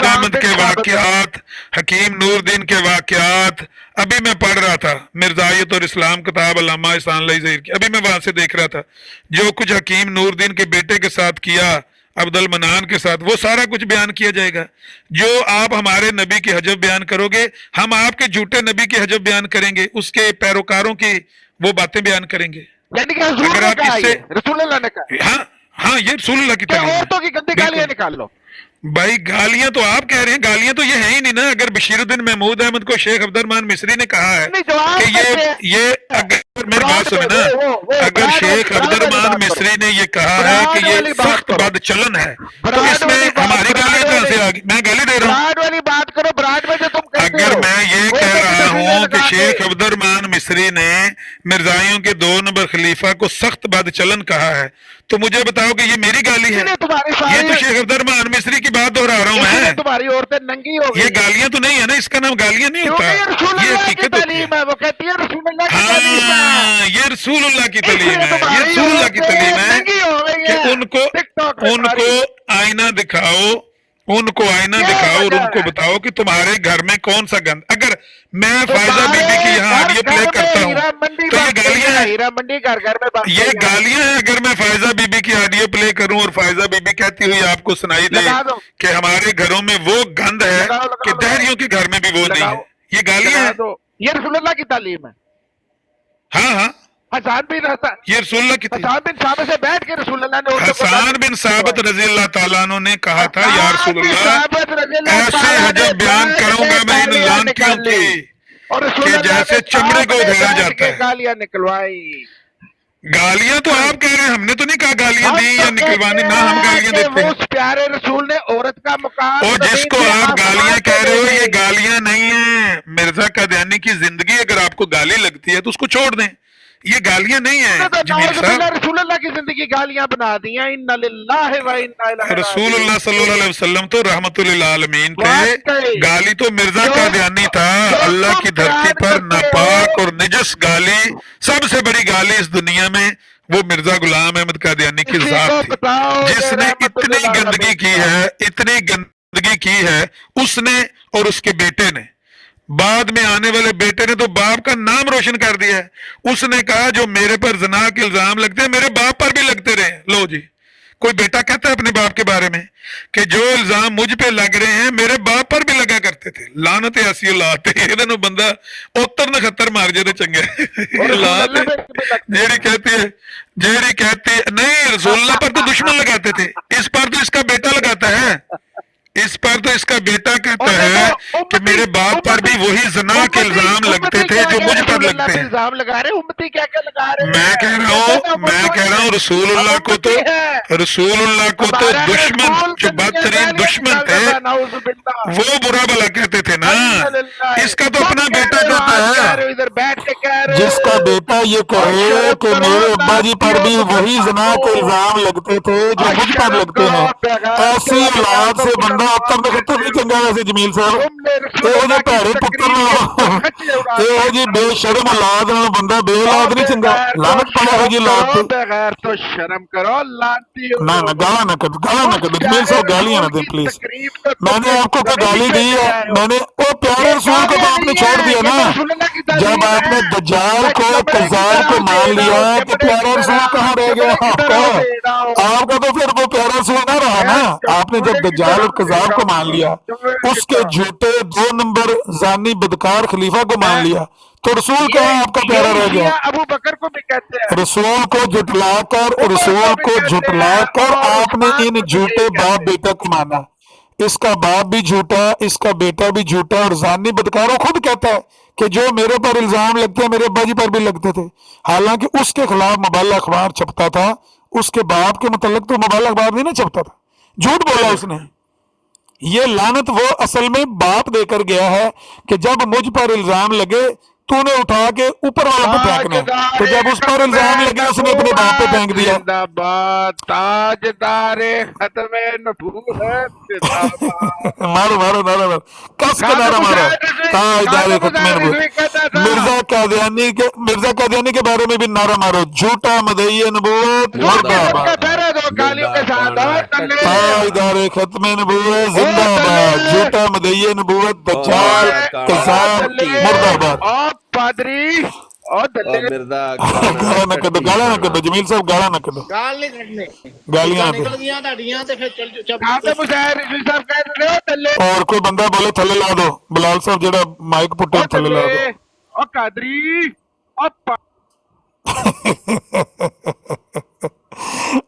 अहमद के वाकयात, हकीम नूरुद्दीन के वाकयात, अभी मैं पढ़ रहा था मिर्जायत और इस्लाम किताब अल्लामा इहसान अली ज़हीर की, अभी मैं वहां से देख रहा था जो कुछ हकीम नूरुद्दीन के बेटे के साथ किया, अब्दुल मनान के साथ, वो सारा कुछ बयान किया जाएगा। जो आप हमारे नबी की हजब बयान करोगे, हम आपके झूठे नबी की हजब बयान करेंगे, उसके पैरोकारों की वो बातें बयान करेंगे। यानी कि रसूल ने कहा है, रसूल अल्लाह ने कहा। हाँ ये रसूलुल्लाह की तालीम है। औरतों की गंदी गालियां निकाल लो। भाई गालियां तो आप कह रहे हैं, गालियां तो ये है ही नहीं ना। अगर बशीरुद्दीन महमूद अहमद को शेख अब्दुर्रहमान मिस्री ने कहा है कि ये अगर मेरी बात सुने ना, अगर शेख अब्दुर्रहमान मिस्री ने ये कहा है कि ये सख्त बदचलन है, तो इसमें हमारी गालियां कहां से आ गई? मैं गाली दे रहा हूँ। वाली बात करो, ब्राड में जो तुम अगर मैं ये कह रहा हूँ कि शेख अब्दुर्रहमान मिस्री ने मिर्जाइयों के 2 नंबर खलीफा को सख्त बदचलन कहा है, तो मुझे बताओ कि ये मेरी गाली है? ये तो शेख अब्दुर्रहमान मिस्री की बात दोहरा रहा हूँ मैं। तुम्हारी औरतें नंगी हो गई। ये गालियां तो नहीं है ना, इसका नाम गालियां नहीं होता, ये हकीकत होती है। वो कहती है रसूलुल्लाह की हाँ, ये रसूलुल्लाह की तालीम है, ये रसूलुल्लाह की तालीम है कि उनको आईना दिखाओ, उनको आईना दिखाओ और उनको बताओ कि तुम्हारे घर में कौन सा गंद। अगर मैं फायजा बीबी की यहाँ ऑडियो प्ले करता हूँ तो ये गालियां हैं, हीरा मंडी घर घर में ये गालियां हैं। अगर मैं फायजा बीबी की ऑडियो प्ले करूं और फायजा बीबी कहती हुई आपको सुनाई दे कि हमारे घरों में वो गंद है कि दहरियों के घर में भी वो नहीं है, ये गालियां हैं। ये रसूलुल्लाह की तालीम है। हाँ हसन बिन ये रसूलुल्लाह की हसन बिन साबित से बैठ के रसूलुल्लाह ने हसन बिन साबित रजी अल्लाह ताला अन्हु ने कहा था, या रसूलुल्लाह ऐसे हजब बयान करूंगा मैं इन लानती लाठियों की और रसूल कि अल्लाह जैसे के चमड़े को सामने उधेड़ा बैठ जाता के है। गालियां निकलवाई। गालियां तो आप कह रहे हैं, हमने तो नहीं कहा गालियां हम दी तो या निकलवानी, कहते ना हम हैं गालियां कि देते वो हैं। उस प्यारे रसूल ने औरत का मुकाम और जमीन जिसको से आप आसमान गालियां पे कह रहे हो ले ये गई। गालियां नहीं है। मिर्जा कादियानी की जिंदगी अगर आपको गाली लगती है तो उसको छोड़ दें, ये गालियां नहीं है तो जमील नाउज़ुबिल्लाह साहब। रसूल अल्लाह की जिंदगी गालियां बना दी हैं। इन्ना लिल्लाहि व इन्ना इलैहि रसूलुल्लाह सल्लल्लाहु अलैहि वसल्लम तो रहमतुल लिल आलमीन थे। वाकई गाली तो मिर्जा जो कादियानी था। जो अल्लाह तुम की धरती बयान पर करते नापाक हो, और निजस गाली, सबसे बड़ी गाली इस दुनिया में वो मिर्जा गुलाम अहमद कादियानी की किसी जात को थी, बताओ ये जिसने रहमतुल इतनी लिल गंदगी आलमीन की था। है, इतनी गंदगी की है उसने और उसके बेटे ने। बाद में आने वाले बेटे ने तो बाप का नाम रोशन कर दिया है। उसने कहा जो मेरे पर जना के इल्जाम लगते हैं मेरे बाप पर भी लगते रहे। लो जी, कोई बेटा कहता है अपने बाप के बारे में कि जो इल्जाम मुझ पे लग रहे हैं मेरे बाप पर भी लगा करते थे। लानत ऐसी औलाद है, ਇਹਦੇ ਨੂੰ ਬੰਦਾ ਉੱਤਰ ਨਖੱਤਰ ਮਾਰ ਜੇ ਤੇ ਚੰਗਾ और रसूल औलाद अल्लाह है पे भी लगते जेड़ी कहती है नहीं रसूलुल्लाह पर तो दुश्मन लगाते थे, इस पर तो इसका बेटा लगाता है, इस पर तो इसका बेटा कहता है कि मेरे बाप पर भी वही जना के इल्जाम लगते थे जो मुझ पर लगते हैं। इल्जाम लगा रहे उम्मती क्या क्या लगा रहे मैं कह रहा हूँ रसूलुल्लाह को तो दुश्मन, जो बदतरीन दुश्मन थे वो बुरा भला कहते थे ना। इसका तो अपना बेटा कहता है, इधर बैठ के कह रहे जिसका बेटा ये कहे कि मेरे अब्बा जी पर भी वही जना के इल्जाम लगते थे जो मुझ पर लगते हैं, ऐसी औलाद से बंदा उत्तर नखत्तर नहीं चंगा। वैसे जमील साहब ਇਹੋ ਜਿਹੇ ਭੈੜੇ ਪੁੱਤਰ ਨਾਲ, ਇਹੋ ਜਿਹੀ ਬੇਸ਼ਰਮ ਔਲਾਦ ਨਾਲ ਬੰਦਾ ਬੇਔਲਾਦ ਨਹੀਂ ਚੰਗਾ। ਲਾਨਤ ਪਾਇਆ ਇਹੋ ਜਿਹੀ ਔਲਾਦ ਤੇ। बगैर तो शर्म करो लानती हो। ना ना गाला ना कदो, गाला ना कदो जमील साहब, गालियां ना दें प्लीज। मैंने आपको कोई गाली दी है? मैंने वो प्यारे रसूल को तो आपने छोड़ दिया ना। जब आपने दज्जाल को कज़्ज़ाब को मान लिया तो प्यारा रसूल कहाँ रह गया आपका तो फिर वो प्यारा रसूल ना रहा ना। आपने जब दज्जाल और कज़्ज़ाब को मान लिया, उसके झूठे 2 नंबर जानी बदकार खलीफा को मान लिया, तो रसूल कहाँ आपका प्यारा रह गया? अबू बकर को भी कहते हैं। रसूल को झुटलाकर आपने इन झूठे बाप बेटा को माना। इसका बाप भी झूठा, इसका बेटा भी झूठा, और जानी बदकार खुद कहता है कि जो मेरे पर इल्जाम लगते हैं मेरे अब्बा जी पर भी लगते थे। हालांकि उसके खिलाफ मुबाल्ला अखबार छपता था, उसके बाप के मुतल्लिक तो मुबाल्ला अखबार नहीं ना छपता था। झूठ बोला उसने। ये लानत वो असल में बाप देकर गया है कि जब मुझ पर इल्जाम लगे तूने उठा के ऊपर वालों पे फेंकना है, तो जब उस पर इल्जाम लगे उसने अपने बाप पे फेंक दिया। जिंदाबाद ताजदारे खत्मे नबूवत जिंदाबाद। मारो मारो नारा मारो, कस के नारा मारो, ताजदारे खत्मे नबूवत। मिर्जा कादियानी के बारे में भी नारा मारो, झूठा मदईए नबूवत मुर्दाबाद, गालियों के साथ ताजदारे खत्मे नबूवत जिंदाबाद, झूठा मदईए नबूवत दज्जाल कज़्ज़ाब मुर्दाबाद। पादरी और मिर्जा गाला ना कदो, गाला ना कदो जमील साहब, गाला ना कदो, गाल नहीं कटने गालियां ना निकल दो। गया ਤੁਹਾਡੀਆਂ ਤੇ ਫਿਰ ਚੱਲ आपने मुशाहिर रिजवी साहब कह रहे हो तल्ले और कोई बंदा बोले थले ला दो, बिलाल साहब जेड़ा माइक पुट्टे थले ला दो। और कादरी और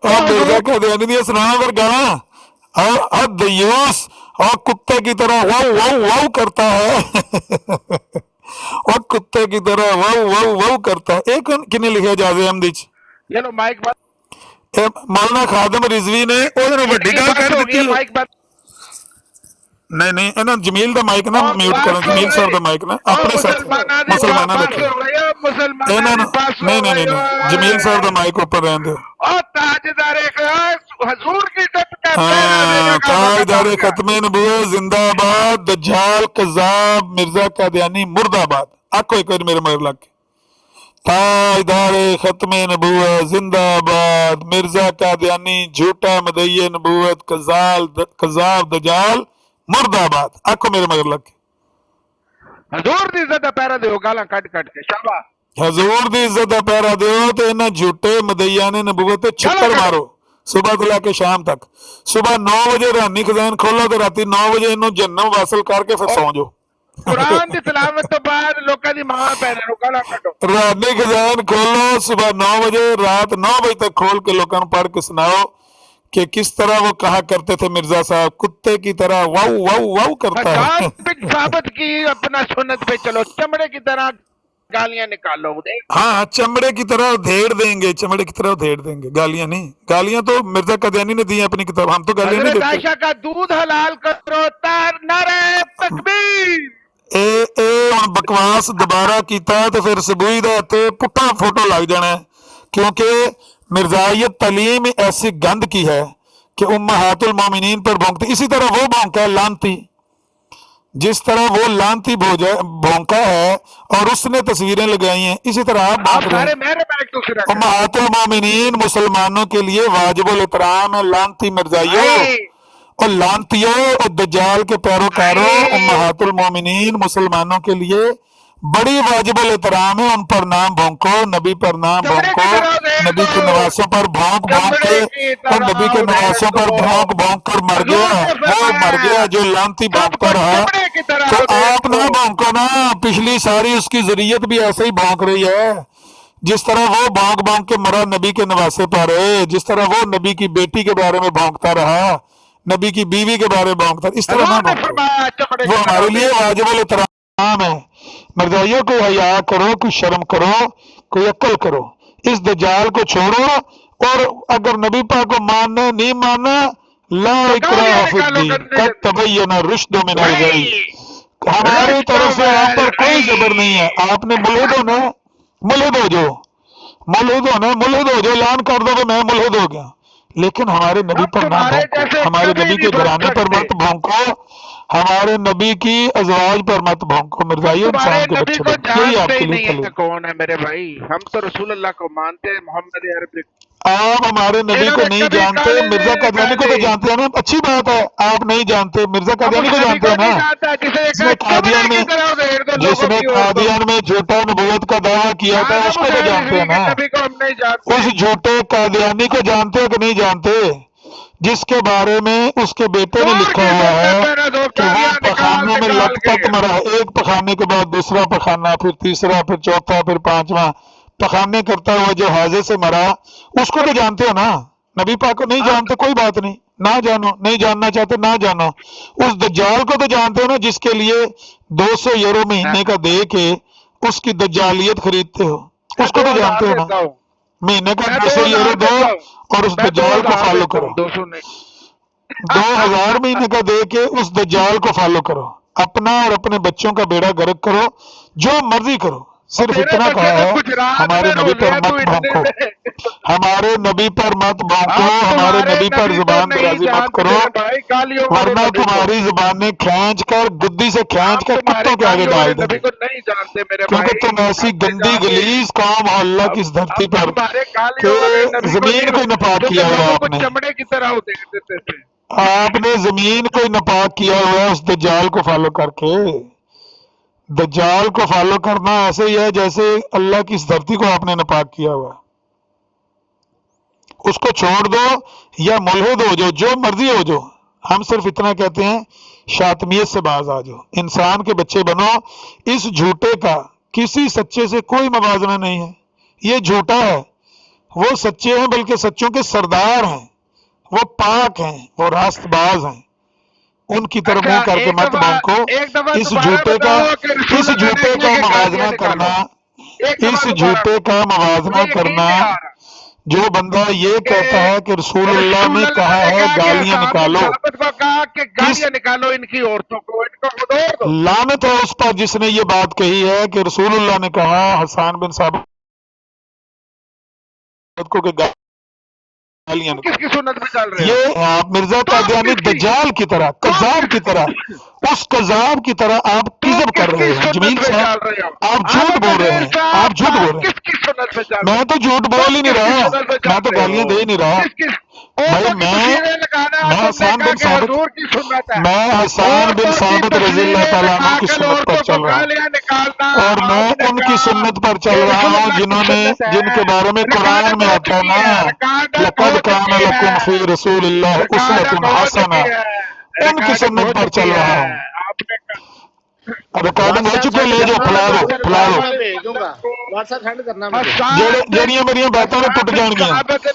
और मिर्जा कादियानी दी सुना पर गाना और दयूस और कुत्ते की तरह वाव वाव वाव करता है और कुत्ते की तरह वाव वाव वाव करता है। एक किने लिखा जावे अहमदी च, ये लो माइक बंद, मौलाना खादिम रिजवी ने ਉਹਦੇ ਵੱਡੀ ਗੱਲ ਕਰ ਦਿੱਤੀ। माइक बंद। नहीं नहीं ਇਹਨਾਂ ਜਮੀਲ ਦਾ ਮਾਈਕ ਨਾ ਮਿਊਟ ਕਰੋ, ਜਮੀਲ ਸਾਹਿਬ ਦਾ ਮਾਈਕ ਨਾ ਆਪਣੇ ਸਾਥ ਮੁਸਲਮਾਨਾਂ ਦਾ ਇਹਨਾਂ ਨੂੰ नहीं नहीं नहीं जमील साहब का माइक ऊपर रहने दो। ताजदारे खत्मे नबूवत जिंदाबाद, दज्जाल कज़्ज़ाब मिर्जा कादियानी मुर्दाबाद। आको एक बार मेरे मगर लग के, ताजदारे खत्मे नबूवत जिंदाबाद, मिर्जा कादियानी झूठा मदईए नबूवत कज़्ज़ाब दज्जाल मुर्दाबाद। आको मेरे मगर लग के, हजूर दी इज्जत दा पैरा दिओ, गालां कट कट के शाबाश। हजूर दी इज्जत दा पैरा दो तो इन्हां झूठे मदईया ने नबूवत ते छप्पड़ मारो सुबह तो लेके शाम तक। सुबह 9 बजे रानी खजान खोलो तो राती 9 बजे इन्हों जन्नम वासल करके फिर सौ जाओ। कुरान दी तिलावत तो बाद लोकां दी मां पैरे नु गालां कटो। रानी खजान खोलो सुबह 9 बजे, रात 9 बजे तक खोल के लोगों को पढ़ के सुनाओ कि किस तरह वो कहा करते थे मिर्जा साहब, कुत्ते की तरह वाऊ वाऊ वाऊ करता है। हसन बिन साबित की अपना सुन्नत पे चलो, चमड़े की तरह गालियां निकालो। हाँ, चमड़े की तरह उधेड़ देंगे, चमड़े की तरह उधेड़ देंगे, गालियां नहीं। गालियां तो मिर्जा कादियानी ने दी है अपनी किताब, हम तो गालियां नहीं हजरत देते। आयशा का दूध हलाल करो, नारे तकबीर। ਹੁਣ ਬਕਵਾਸ ਦੁਬਾਰਾ ਕੀਤਾ तो फिर सबूई ਦਾ ਤੇ ਪੁੱਠਾ फोटो लग जाना है, क्योंकि मिर्जायत तालीम ऐसी गंद की है कि उम्महातुल मोमिनीन पर भौंकती। इसी तरह वो भौंका है लानती, जिस तरह वो लानती भौंका है और उसने तस्वीरें लगाई हैं, इसी तरह आप भौंक रहे हैं। उम्महातुल मोमिनीन मुसलमानों के लिए वाजिबुल इहतराम है, लानती मिर्जाइयों और लानतियों और दज्जाल के पैरोकारों, उम्महातुल मोमिनीन मुसलमानों के लिए बड़ी वाजिबुल एहतराम है। उन पर नाम भौंको, नबी पर नाम भौंको, नबी के नवासों पर भौंक भौंक के, और नबी के नवासों पर भौंक भौंक कर मर गया, वो मर गया जो लानती भौंकता रहा। तो आप ना भौंको ना, पिछली सारी उसकी ज़ुर्रियत भी ऐसे ही भौंक रही है, जिस तरह वो भौंक भौंक के मरा नबी के नवासे पर, जिस तरह वो नबी की बेटी के बारे में भौंकता रहा, नबी की बीवी के बारे में भौंकता, इस तरह ना भौंको। वो हमारे लिए वाजिबुल एहतराम है। मिर्जाइयों को हया करो, कोई शर्म करो, कोई अक्ल करो, इस दज्जाल को छोड़ो। और अगर नबी पाक को मानना नहीं मानना, ला इकराह फिद्दीन, कद तबय्यना रुश्द मिनल गई। हमारी तरफ से आप पर कोई जबर नहीं है। आपने मुल्हिद होना, मुल्हिद हो जो, मुल्हिद होना, मुल्हिद हो जो, ऐलान कर दो कि मैं मुल्हिद हो गया, लेकिन हमारे नबी पर ना भौंको, हमारे नबी के घराने पर मत भौंको, हमारे नबी की अज़वाज पर मत भौंको। मिर्जाइयों इंसान के बच्चे बनो, यही आपके लिए तलीम। कौन है मेरे भाई? हम तो रसूल अल्लाह को मानते हैं, मोहम्मद अरबी। आप हमारे नबी को नहीं जानते, मिर्जा कादियानी को तो जानते हैं ना, अच्छी बात है। आप नहीं जानते, मिर्जा कादियानी को जानते हैं ना, जिसने कादियान में झूठा नबूवत का दावा किया था, उसको तो जानते हैं ना। उस झूठे कादियानी को जानते हो कि नहीं जानते, जिसके बारे में उसके बेटे ने लिखा हुआ है कि वो पखानों में लटपट मरा, एक पखाने के बाद दूसरा पखाना, फिर तीसरा, फिर चौथा, फिर पांचवा पखाने करता हुआ जो हाजे से मरा, उसको तो जानते हो ना। नबी पाक को नहीं जानते, कोई बात नहीं, ना जानो, नहीं जानना चाहते ना जानो। उस दज्जाल को तो जानते हो ना, जिसके लिए 200 यूरो महीने का दे के उसकी दज्जालियत खरीदते हो, उसको तो जानते हो ना। महीने का 200 यूरो दो और उस दज्जाल को फॉलो करो, 2000 महीने का दे के उस दज्जाल को फॉलो करो, अपना और अपने बच्चों का बेड़ा गर्क करो, जो मर्जी करो। सिर्फ इतना कहा है, हमारे नबी पर मत भौंको, हमारे नबी पर मत भौंको, हमारे नबी पर जुबान दराजी मत करो, वरना तुम्हारी जुबानें खींच कर, गुद्दी से खींच कर कुत्तों के आगे डाल देंगे, क्योंकि तुम ऐसी गंदी गलीज कौम हो अल्लाह की इस धरती पर कि जमीन को नपाक किया हुआ आपने, चमड़े की तरह होते थे। आपने जमीन को नपाक किया हुआ है उस दज्जाल को फॉलो करके। दज्जाल को फॉलो करना ऐसे ही है जैसे अल्लाह की इस धरती को आपने नापाक किया हुआ। उसको छोड़ दो या मुल्हिद हो जाओ, जो मर्जी हो जाओ, हम सिर्फ इतना कहते हैं शातमियत से बाज आ जाओ, इंसान के बच्चे बनो। इस झूठे का किसी सच्चे से कोई मवाजना नहीं है, ये झूठा है, वो सच्चे हैं, बल्कि सच्चों के सरदार हैं, वो पाक हैं, वो रास्तबाज हैं, उनकी तरफ मुंह करके मत भौंको। इस झूठे का मवाजना करना, इस झूठे का मवाजना करना, जो बंदा ये कहता है कि रसूलुल्लाह ने कहा है गालियां निकालो, गालियां निकालो इनकी औरतों को, इनको लानत है उस पर जिसने ये बात कही है कि रसूलुल्लाह ने कहा हसन बिन साबित को कि किसकी सुन्नत पे चल रहे ये आप मिर्जा कादियानी दज्जाल की तरह, कज़ाब की तरह, उस कज़ाब की तरह आप किज़ब कर रहे हैं। जमील साहब आप झूठ बोल रहे हैं, आप झूठ बोल रहे हैं। मैं तो झूठ बोल ही नहीं रहा, मैं तो गालियां दे ही नहीं रहा भाई। मैं हसन बिन साबित रज़ी अल्लाह तआला अन्हु की सुन्नत पर चल रहा हूँ, और मैं उनकी सुन्नत पर चल रहा हूँ जिनके बारे में कुरान में आता है ना, लक़द कान लकुम फी रसूलिल्लाह उस्वतुन हसना, उनकी सुन्नत पर चल रहा हूँ। रिकॉर्डिंग हो चुकी है, ले जाओ, फैला दो व्हाट्सएप सेंड करना ਜਿਹੜੀਆਂ ਮੇਰੀਆਂ ਬਾਤਾਂ ਨੇ ਟੁੱਟ ਜਾਣਗੀਆਂ।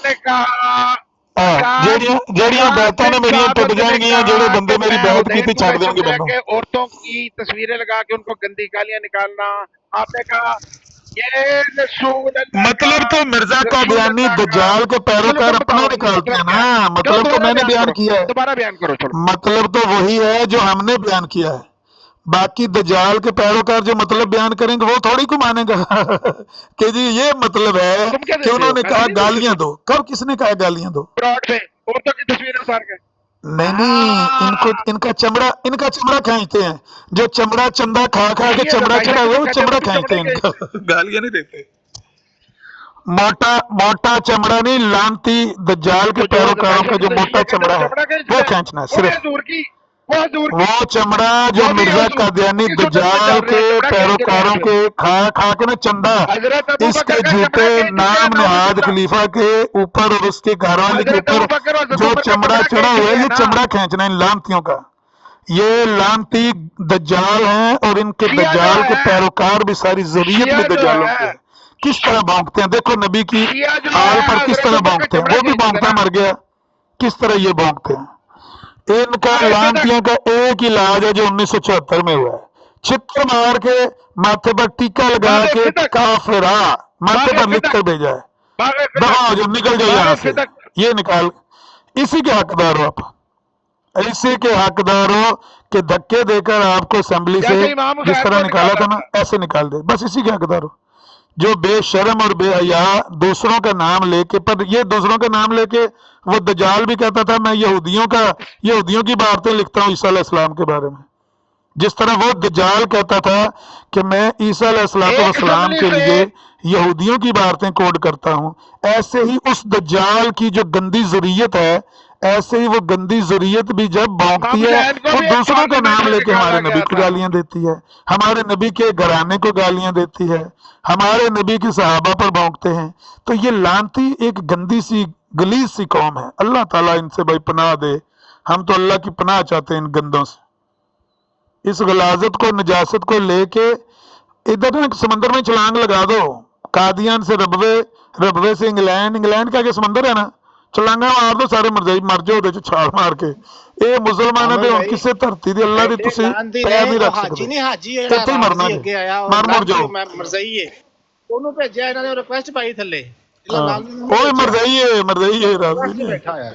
ने कहा ਜਿਹੜੀਆਂ ਬਾਤਾਂ ਨੇ ਮੇਰੀਆਂ ਟੁੱਟ ਜਾਣਗੀਆਂ, ਜਿਹੜੇ ਬੰਦੇ ਮੇਰੀ ਬਾਤ ਕੀਤੀ ਛੱਡ ਦੇਣਗੇ ਮੈਨੂੰ। औरतों की तस्वीरें लगा के उनको गंदी गालियां निकालना, आपने कहा ये रसूल अल्लाह मतलब तो मिर्जा कादियानी दज्जाल के पैरोकार अपना निकालते हैं ना, मतलब तो मैंने बयान किया है, दोबारा बयान करो चलो। मतलब तो वही है जो हमने बयान किया है। बाकी दज्जाल के पैरोकार जो मतलब बयान करेंगे वो थोड़ी को मानेगा कि जी ये मतलब है कि उन्होंने कहा गालियां दो। कब किसने कहा गालियां दो? ब्रॉड पे औरतों की तस्वीरें उतार के नहीं, इनका चमड़ा खींचते हैं। जो चमड़ा चंदा खा के चमड़ा चढ़ा हुआ वो चमड़ा खींचते हैं इनका, गालियां नहीं देते। मोटा चमड़ा नहीं, लानती दज्जाल के पैरोकारों का जो मोटा चमड़ा है वो खींचना है सिर्फ। वो चमड़ा जो मिर्जा कादियानी दज्जाल के पैरोकारों के खा के ना चंदा, इसके जूते नाम नहाद खलीफा के ऊपर और उसके घरवाले के ऊपर जो चमड़ा चढ़ा हुआ है, ये चमड़ा खींचना है इन लानतियों का। ये लानती दज्जाल हैं और इनके दज्जाल के पैरोकार भी सारी ज़ुर्रियत में दज्जालों के। किस तरह भौंकते हैं, देखो नबी की हाल पर किस तरह भौंकते हैं। वो भी भौंकता मर गया, किस तरह ये भौंकते हैं। इनका लानतियों का एक इलाज है जो 1974 में हुआ है, छित्र मार के माथे पर टीका लगा के काफिरा माथे पर लिख कर भेजा है, दफा जो निकल जाए यहाँ से, ये निकाल। इसी के हकदार हो आप, इसी के हकदार हो कि धक्के देकर आपको असेंबली से जिस तरह निकाला था ना, ऐसे निकाल दे, बस इसी के हकदार हो। जो बेशर्म और बेहया दूसरों का नाम लेके, पर ये दूसरों का नाम लेके वो दज्जाल भी कहता था मैं यहूदियों की बातें लिखता हूँ ईसा अलैहिस्सलाम के बारे में, जिस तरह वो दज्जाल कहता था कि मैं ईसा अलैहिस्सलाम के लिए यहूदियों की बातें कोड करता हूँ, ऐसे ही उस दज्जाल की जो गंदी ज़ुर्रियत है, ऐसे ही वो गंदी ज़ुर्रियत भी जब भौंकती है वो दूसरों का नाम लेके हमारे नबी को गालियां देती है, हमारे नबी के घराने को गालियां देती है, हमारे नबी की सहाबा पर भौंकते हैं। तो ये लानती एक गंदी सी गलीज सी कौम है। अल्लाह ताला इनसे भाई पनाह दे, हम तो अल्लाह की पनाह चाहते हैं इन गंदों से। इस गलाजत को, नजासत को लेके इधर ना समंदर में छलांग लगा दो, कादियान से रबवे से इंग्लैंड का समंदर है ना, छलांगा मार दो, सारे मर जाओ छाल मार के। ਇਹ ਮੁਸਲਮਾਨਾਂ ਦੇ ਹੁਣ ਕਿਸੇ ਧਰਤੀ ਦੀ ਅੱਲਾ ਦੀ ਤੁਸੀਂ ਪੈਰ ਨਹੀਂ ਰੱਖ ਸਕਦੇ। ਨਹੀਂ ਹਾਜੀ ਜਿਹੜਾ ਮਰਨਾ ਅੱਗੇ ਆਇਆ ਮਰ ਜਾਓ, ਮੈਂ ਮਰਜ਼ਈ ਏ, ਉਹਨੂੰ ਭੇਜਿਆ ਇਹਨਾਂ ਨੇ ਰਿਕੁਐਸਟ ਪਾਈ ਥੱਲੇ, ਉਹ ਮਰਜ਼ਈ ਏ ਰਾਜ਼ੀ ਬੈਠਾ ਆ,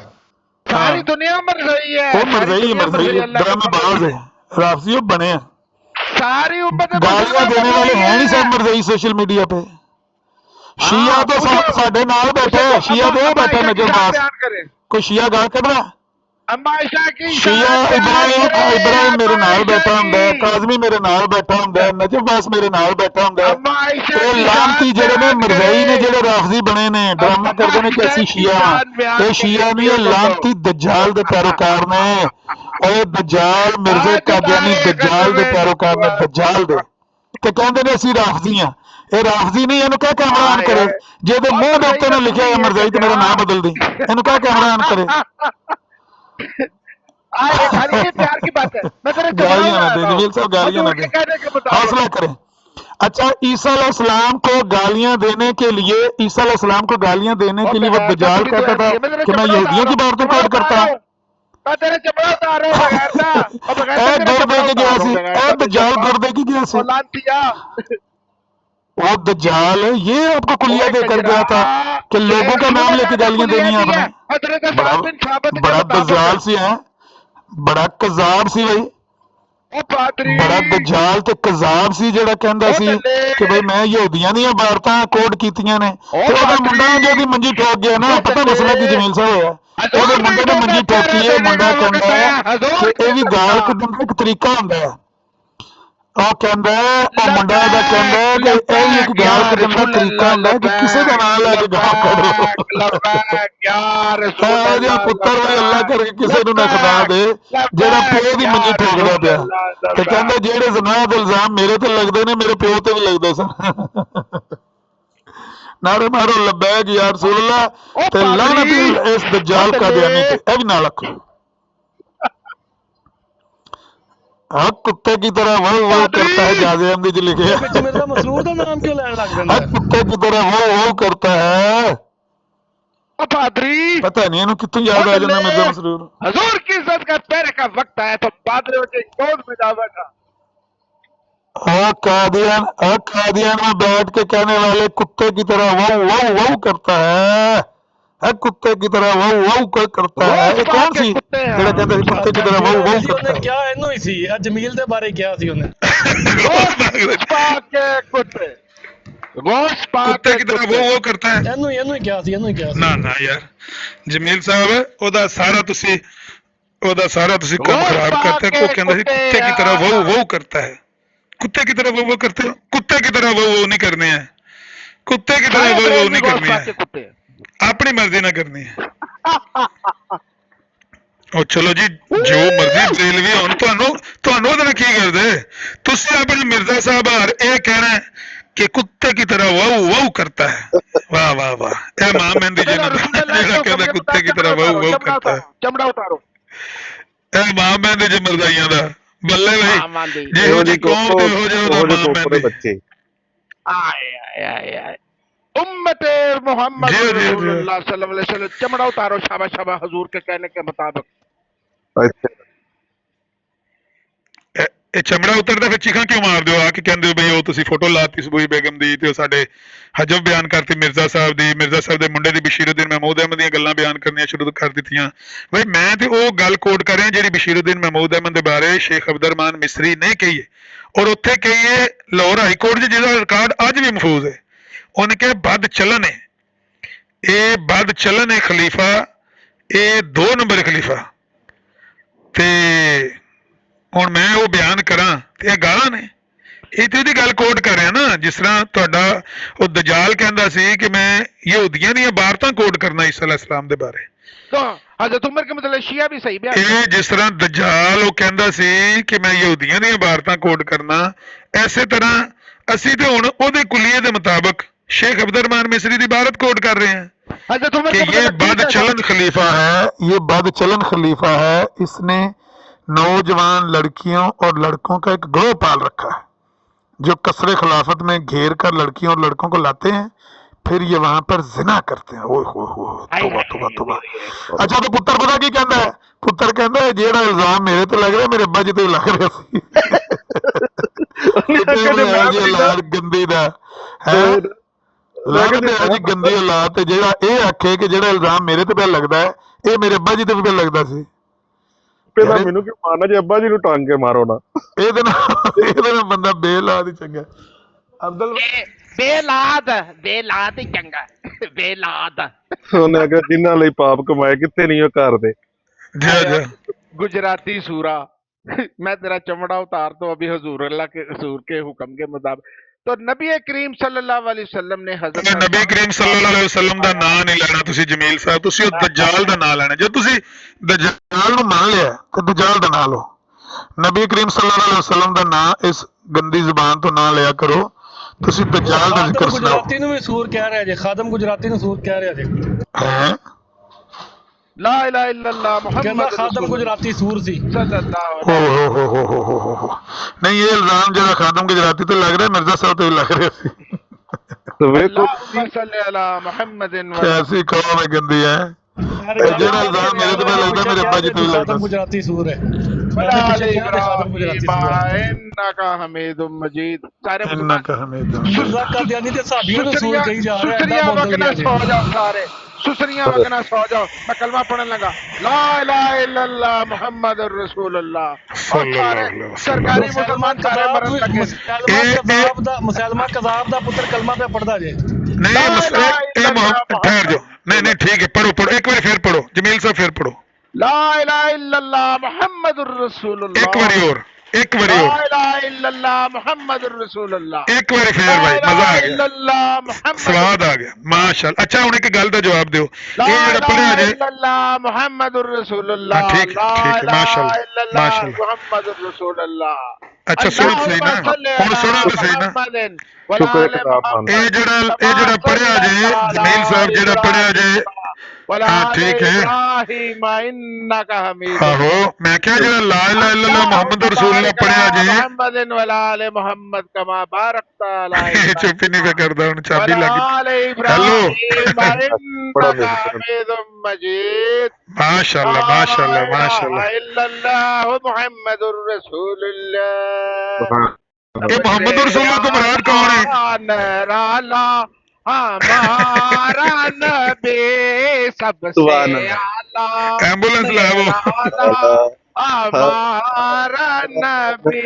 सारी दुनिया मर रही है, ਉਹ ਮਰਜ਼ਈ ਡਰਾਮੇਬਾਜ਼ ਹੈ ਰਾਜ਼ੀ, ਉਹ ਬਣੇ ਆ सारी उम्मत गालियां देने वाले हैं नहीं सब मरज़ई सोशल मीडिया पे। शिया तो सब साडे नाल बैठे, शिया तो बैठे नजरबाज, कोई शिया गाल कढ़दा, शिया इब्राहिम मेरे नाल बैठा हुंदा है, काज़मी मेरे नाल बैठा हुंदा है, नजरबाज मेरे नाल बैठा हुंदा है। ये लानती जेड़े ने मरज़ई ने जेड़े राफजी बने ने ड्रामा करदे ने कि असीं शिया हां, ये शिया नहीं, ये लानती दज्जाल दे पैरोकार ने, और दज्जाल मिर्ज़ा कादियानी दज्जाल दे पैरोकार ने, दज्जाल दे ते कहंदे ने असीं राफजी हां। ਇਹ ਰਾਫਜ਼ੀ ਨਹੀਂ, ਇਹਨੂੰ ਕਹਿ ਕੈਮਰਾ ਆਨ ਕਰੇ, ਜੇ ਇਹਦੇ ਮੂੰਹ ਦੇ ਉੱਤੇ ਨਾ ਲਿਖਿਆ ਹੈ ਮਰਜ਼ਈ ਤੇ ਮੇਰਾ ਨਾਮ ਬਦਲ ਦੀ, ਇਹਨੂੰ ਕਹਿ ਕੈਮਰਾ ਆਨ ਕਰੇ। प्यार की बात है, गालियां ना दे जमील साहब, गालियां ना दे, हौसला करें। अच्छा, ईसा अलैहिस्सलाम को गालियां देने के लिए, ईसा अलैहिस्सलाम को गालियां देने के लिए वो दज्जाल कहता था कि मैं यहूदियों की बातें कोड करता हूँ। गुड़ दे के गया सी, दज्जाल गुड़ दे के गया सी, वो दज्जाल ये आपको कुलिया देकर गया था कि लोगों का नाम लेके गालियां देनी है आपने। बड़ा दज्जाल सी है, बड़ा कज़ाब सी भाई, बड़ा दज्जाल ते कज़ाब सी जेड़ा कहंदा सी कि भाई मैं यहूदियां दी इबारतां कोड कीतियां ने, ते ओदा मुंडा जो दी मंजी ठोक गया ना, पता मसला की जमील साहब होया, ओदे मुंडे ने मंजी ठोकी है, मुंडा कहंदा है कि ये भी गाल कड्डण दा इक तरीका हुंदा है। ਉਹ ਕਹਿੰਦਾ, ਉਹ ਮੁੰਡਾ ਇਹਦਾ ਕਹਿੰਦਾ ਕਿ ਇਹ ਵੀ ਇੱਕ ਗਾਲ ਕੱਢਣ ਦਾ ਤਰੀਕਾ ਹੁੰਦਾ ਕਿ ਕਿਸੇ ਦਾ ਨਾਂ ਲੈ ਕੇ ਗਾਲ ਕੱਢੋ। ਇਹਦੇ ਪੁੱਤਰ ਵੀ ਅੱਲਾ ਕਰਕੇ ਕਿਸੇ ਨੂੰ ਨਾ ਖੁਦਾ ਦੇ ਜਿਹੜਾ ਪਿਓ ਦੀ ਮੰਜੀ ਠੋਕਦਾ ਪਿਆ, ਤੇ ਕਹਿੰਦਾ ਜਿਹੜੇ ਜ਼ਨਾਹ ਦੇ ਇਲਜ਼ਾਮ ਮੇਰੇ ਤੇ ਲੱਗਦੇ ਨੇ ਮੇਰੇ ਪਿਓ ਤੇ ਵੀ ਲੱਗਦੇ ਸਨ। ਨਾਰੇ ਮਾਰੋ ਲੱਬੈਕ ਯਾ ਰਸੂਲ ਅੱਲਾਹ, ਤੇ ਲਾਨਤ ਇਸ ਦज्जाल ਕਾਦੀਆਨੀ ਤੇ, ਇਹ ਵੀ ਨਾਲ ਰੱਖੋ। हाँ, कुत्ते की तरह वो करता है, जाज़े अहमदी जी लिखे मसरूर का नाम क्यों लेने लग हाँ, कुत्ते की तरह वो करता है, पादरी पता नहीं इन्हों कितों याद आ जाना मिर्जा मसरूर। हजूर की इज्जत का पैर का वक्त आया तो पादरियों के कौन मिला बैठा। कादियान में बैठ के कहने वाले कुत्ते की तरह वाऊ वाऊ वाऊ करता है कुत्ते की तरह वाऊ वाऊ करता है। ये कौन सी जेड़ा कहता है कुत्ते की तरह वाऊ वाऊ करता है? क्या ਇਹਨੂੰ ਹੀ ਸੀ ਜਮੀਲ ਦੇ ਬਾਰੇ ਕਿਹਾ ਸੀ ਉਹਨੇ। कुत्ते की तरह वो करता है। ਇਹਨੂੰ ਹੀ ਕਿਹਾ ਸੀ ना ना यार जमील साहब ओदा सारा तुसी काम खराब करते हो। कहंदा सी कुत्ते की तरह वो वो करता है। कुत्ते की तरह वो करते हो? कुत्ते की तरह वो नहीं करने हैं। कुत्ते की तरह वो नहीं करनी है। अपनी मर्जी ना करनी है। और चलो जी जो मर्जी बरेलवी होन ਤੁਹਾਨੂੰ ਉਹਦੇ ਨਾਲ ਕੀ ਕਰਦੇ ਤੁਸੀਂ ਆਪਣੇ ਮਿਰਜ਼ਾ ਸਾਹਿਬ ਹਰ ਇਹ ਕਹਿਣਾ कि कुत्ते की तरह वाऊ वाऊ करता है। वाह वाह वाह ए मां मेहंदी जी ਜਿਹੜਾ ਕਹਿੰਦਾ ਕੁੱਤੇ की तरह वाऊ वाऊ करता है। चमड़ा उतारो ए मां मेहंदी जी ਮਰਦਾਈਆਂ ਦਾ ਬੱਲੇ ਭਾਈ ਜਿਹੋ ਜੀ ਕੌਮ ਤੇ ਹੋ ਜਾਓ ਮਾਂ मेहंदी बच्चे आए उम्मते मोहम्मद रसूलुल्लाह सल्लल्लाहु अलैहि वसल्लम चमड़ा उतारो शाबाश शाबाश हुजूर के कहने के मुताबिक। अच्छा ਇਹ ਚਮੜਾ ਉਤਰਦਾ ਫਿਰ ਚੀਖਾਂ ਕਿਉਂ ਮਾਰਦੇ ਹੋ ਆ ਕੇ ਕਹਿੰਦੇ ਹੋ ਬਈ ਉਹ ਤੁਸੀਂ ਫੋਟੋ ਲਾਤੀ ਸਬੂਈ ਬੇਗਮ ਦੀ ਤੇ ਉਹ ਸਾਡੇ ਹਜਬ ਬਿਆਨ ਕਰਤੀ ਮਿਰਜ਼ਾ ਸਾਹਿਬ ਦੇ ਮੁੰਡੇ ਦੀ ਬਸ਼ੀਰੁੱਦੀਨ ਮਹਿਮੂਦ ਅਹਿਮਦ ਦੀਆਂ ਗੱਲਾਂ ਬਿਆਨ ਕਰਨੀਆਂ ਸ਼ੁਰੂ ਕਰ ਦਿੱਤੀਆਂ। ਬਈ ਮੈਂ ਤੇ ਉਹ ਗੱਲ ਕੋਟ ਕਰ ਰਿਹਾ ਜਿਹੜੀ ਬਸ਼ੀਰੁੱਦੀਨ ਮਹਿਮੂਦ ਅਹਿਮਦ ਦੇ ਬਾਰੇ ਸ਼ੇਖ ਅਬਦੁਰਰਹਿਮਾਨ ਮਿਸਰੀ ਨੇ ਕਹੀ ਹੈ ਔਰ ਉੱਥੇ ਕਹੀ ਹੈ ਲਾਹੌਰ ਹਾਈ ਕੋਰਟ 'ਚ ਜਿਹਦਾ ਰਿਕਾਰਡ ਅੱਜ ਵੀ ਮਹਿਫੂਜ਼ ਹੈ। ਉਹਨੇ ਕਿਹਾ ਬਦ ਚਲਨ ਹੈ, ਇਹ ਬਦ ਚਲਨ ਹੈ ਖਲੀਫਾ, ਇਹ 2 ਨੰਬਰ ਖਲੀਫਾ। ਤੇ ਹੁਣ ਮੈਂ ਉਹ ਬਿਆਨ ਕਰਾਂ ਤੇ ਇਹ ਗਾਲਾਂ ਨੇ। ਇਹ ਤੇ ਉਹਦੀ ਗੱਲ ਕੋਟ ਕਰ ਰਿਹਾ ਨਾ ਜਿਸ ਤਰ੍ਹਾਂ ਤੁਹਾਡਾ ਉਹ ਦਜਾਲ ਕਹਿੰਦਾ ਸੀ ਕਿ ਮੈਂ ਯਹੂਦੀਆਂ ਦੀਆਂ ਇਬਾਰਤਾਂ ਕੋਟ ਕਰਨਾ ਈਸਾ ਅਲੈਹਿਸਲਾਮ ਦੇ ਬਾਰੇ। तो हजरत उमर के मतलब शिया भी सही बयान ਇਹ ਜਿਸ ਤਰ੍ਹਾਂ ਦਜਾਲ ਉਹ ਕਹਿੰਦਾ ਸੀ ਕਿ ਮੈਂ ਯਹੂਦੀਆਂ ਦੀਆਂ ਇਬਾਰਤਾਂ ਕੋਟ ਕਰਨਾ, ਐਸੇ ਤਰ੍ਹਾਂ ਅਸੀਂ ਤੇ ਹੁਣ ਉਹਦੇ ਕੁਲੀਏ ਦੇ ਮੁਤਾਬਕ शेख अब्दुर्रहमान मिस्री की इबारत कोट कर रहे हैं कि ये बद चलन खलीफा है, ये बद चलन खलीफा है, इसने नौजवान लड़कियों और लड़कों का एक ग्रोह पाल रखा है जो कसरे खिलाफत में घेर कर लड़कियों और लड़कों को लाते हैं, फिर ये वहां पर जिना करते हैं। ओए हो तौबा तौबा तौबा। अच्छा तो पुत्र पता की कहता है? पुत्र कहता है जेड़ा इल्जाम मेरे ते लग रहा मेरे अब्बा जी ते लग रहा सी औलाद गंदी दा है गंदी औलाद ते जेड़ा ये आखे कि जेड़ा इल्जाम मेरे ते पे लगदा है ये मेरे अब्बा जी ते भी लगदा सी। ਪਹਿਲਾਂ ਮੈਨੂੰ ਕਿਉਂ ਮਾਰਨਾ ਜੇ ਅੱਬਾ ਜੀ ਨੂੰ ਟੰਗ ਕੇ ਮਾਰੋ ਨਾ। ਇਹਦੇ ਨਾਲ ਬੰਦਾ ਬੇਲਾਦ ਹੀ ਚੰਗਾ। ਅਬਦੁਲ ਬੇਲਾਦ ਹੀ ਚੰਗਾ ਬੇਲਾਦ। ਉਹਨੇ ਅਗਰ ਜਿਨ੍ਹਾਂ ਲਈ ਪਾਪ ਕਮਾਏ ਕਿੱਥੇ ਨਹੀਂ ਉਹ ਕਰਦੇ। गुजराती सूरा मैं तेरा चमड़ा उतार तो अभी हुजूर के हुक्म के मुताबिक। तो नबी करीम सल्लल्लाहु अलैहि वसल्लम ने हजरत नबी करीम सल्लल्लाहु अलैहि वसल्लम दा नाम नहीं लेना तुसी जमील साहब, तुसी ओ दज्जाल दा नाम लेना। जे तुसी दज्जाल नु मान लिया तो दज्जाल दा नाम लो। नबी करीम सल्लल्लाहु अलैहि वसल्लम दा नाम इस गंदी जुबान तो ना लिया करो। तुसी दज्जाल दा जिक्र सुनाओ। गुजराती नु भी सूर कह रहे जे, खादम गुजराती नु सूर कह रहे जे। हां ला इलाहा इल्लल्लाह मुहम्मद खादम गुजराती सूर सी। हो नहीं ये इल्जाम जरा खादम गुजराती तो लग रहा है, मिर्जा साहब तो लग रहे सी। तो देखो सल्लल्लाहु अला मुहम्मदिन कैसी कौम है गंदी है। जेड़ा इल्जाम मेरे तो लगदा मेरे अब्बा जी तो लगदा गुजराती सूर है। इन्नका हमीदुम मजीद। सारे इन्नका हमीदुम सुरजा का दियानी ते साबियों नु सूर कही जा रहा है। सुसरिया वगना सो जाओ सारे, सुसरिया वगना सो जाओ। मैं कलमा पढ़ने लगा ला इलाहा इल्लल्लाह मुहम्मदुर रसूलुल्लाह। सरकारी मुसलमान सारे मरन लगे। मुसलमान कज़ाब दा पुत्र कलमा पे पढ़दा जे। नहीं ठहर जाओ, नहीं ठीक है, पढ़ो एक बार फिर पढ़ो जमील साहब, फिर पढ़ो ला इलाहा इल्लल्लाह मुहम्मदुर रसूलुल्लाह। एक बार और ला इलाहा इल्लल्लाह मुहम्मदुर रसूलुल्लाह। एक बार फिर भाई मजा आ गया, स्वाद आ गया माशाअल्लाह। अच्छा हुण एक गल दा जवाब दियो, ये जेड़ा पढ़िया जे इल्लल्लाह मुहम्मदुर रसूलुल्लाह। ठीक है माशाअल्लाह मुहम्मदुर रसूलुल्लाह। अच्छा सुनो तो सही ना, हुण सुनो तो सही ना। ये जेड़ा पढ़िया जे जमील साहब जेड़ा पढ़िया जे वला हाँ, आले ठीक है। इब्राहीम इन्नका हमीदुम आहो मैं क्या जरा ला इलाहा इल्लल्लाह मुहम्मद रसूलुल्लाह पढ़िया जी मुहम्मदिन वला आले मुहम्मद कमा बारकता अला इब्राहीम चुप ही नहीं पे करदा हूं चाबी वला लगी आले इब्राहीम इन्नका हमीदुम मजीद माशाल्लाह माशाल्लाह माशाल्लाह इल्लल्लाह मुहम्मदुर रसूलुल्लाह ये मोहम्मद रसूलुल्लाह को मुराद कौन है नराला हमारा नबी सबसे सुभान अल्लाह। आला एम्बुलेंस लाओ हमारा नबी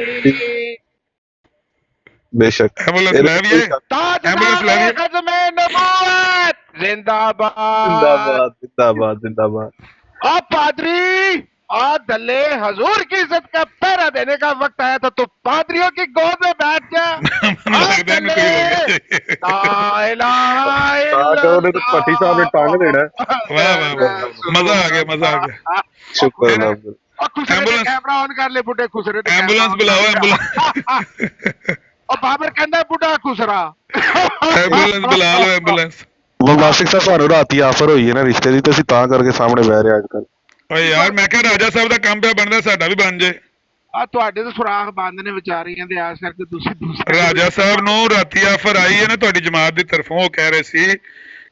बेशक एम्बुलेंस लाइए एम्बुलेंस लाइए खत्म नबूवत जिंदाबाद जिंदाबाद जिंदाबाद जिंदाबाद आ पादरी आ दल्ले हजूर की इज्जत का पहरा देने का वक्त आया था तो पादरियों की गोद में बैठ जा लगदा है कोई ਉਹਨੇ ਤਾਂ ਪੱਟੀ ਸਾਹਿਬ ਨੇ ਟੰਗ ਦੇਣਾ वाह वाह वाह मजा आ गया ਸ਼ੁਕਰ ਅਲਹਮਦੁਲਿਲਾ एम्बुलेंस कैमरा ऑन कर ले बुढ़े खुसरे ते एम्बुलेंस बुलाओ एम्बुलेंस और बाबर कहता है बुढ़ा खुसरा एम्बुलेंस बुला लो एम्बुलेंस ਮਾਸਿਕ ਸਾਹਿਬ ਸਾਨੂੰ ਰਾਤੀ ਆਫਰ ਹੋਈ ਹੈ ਨਾ ਰਿਸ਼ਤੇ ਦੀ ਤੇ ਅਸੀਂ ਤਾਂ ਕਰਕੇ ਸਾਹਮਣੇ ਬਹਿ ਰਹੇ ਅੱਜ ਕੱਲ ਓਏ ਯਾਰ ਮੈਂ ਕਿਹਾ ਰਾਜਾ ਸਾਹਿਬ ਦਾ ਕੰਮ ਪਿਆ ਬਣਦਾ ਸਾਡਾ ਵੀ ਬਣ ਜੇ ਆ ਤੁਹਾਡੇ ਤਾਂ ਸੁਰਾਖ ਬੰਦ ਨੇ ਵਿਚਾਰੀਆਂ ਦੇ ਆਸ ਕਰਕੇ ਤੁਸੀਂ ਦੂਸਰੇ ਰਾਜਾ ਸਾਹਿਬ ਨੂੰ ਰਾਤੀ ਆਫਰ ਆਈ ਹੈ ਨਾ ਤੁਹਾਡੀ ਜਮਾਤ ਦੀ ਤਰਫੋਂ ਉਹ ਕਹਿ ਰਹੇ ਸੀ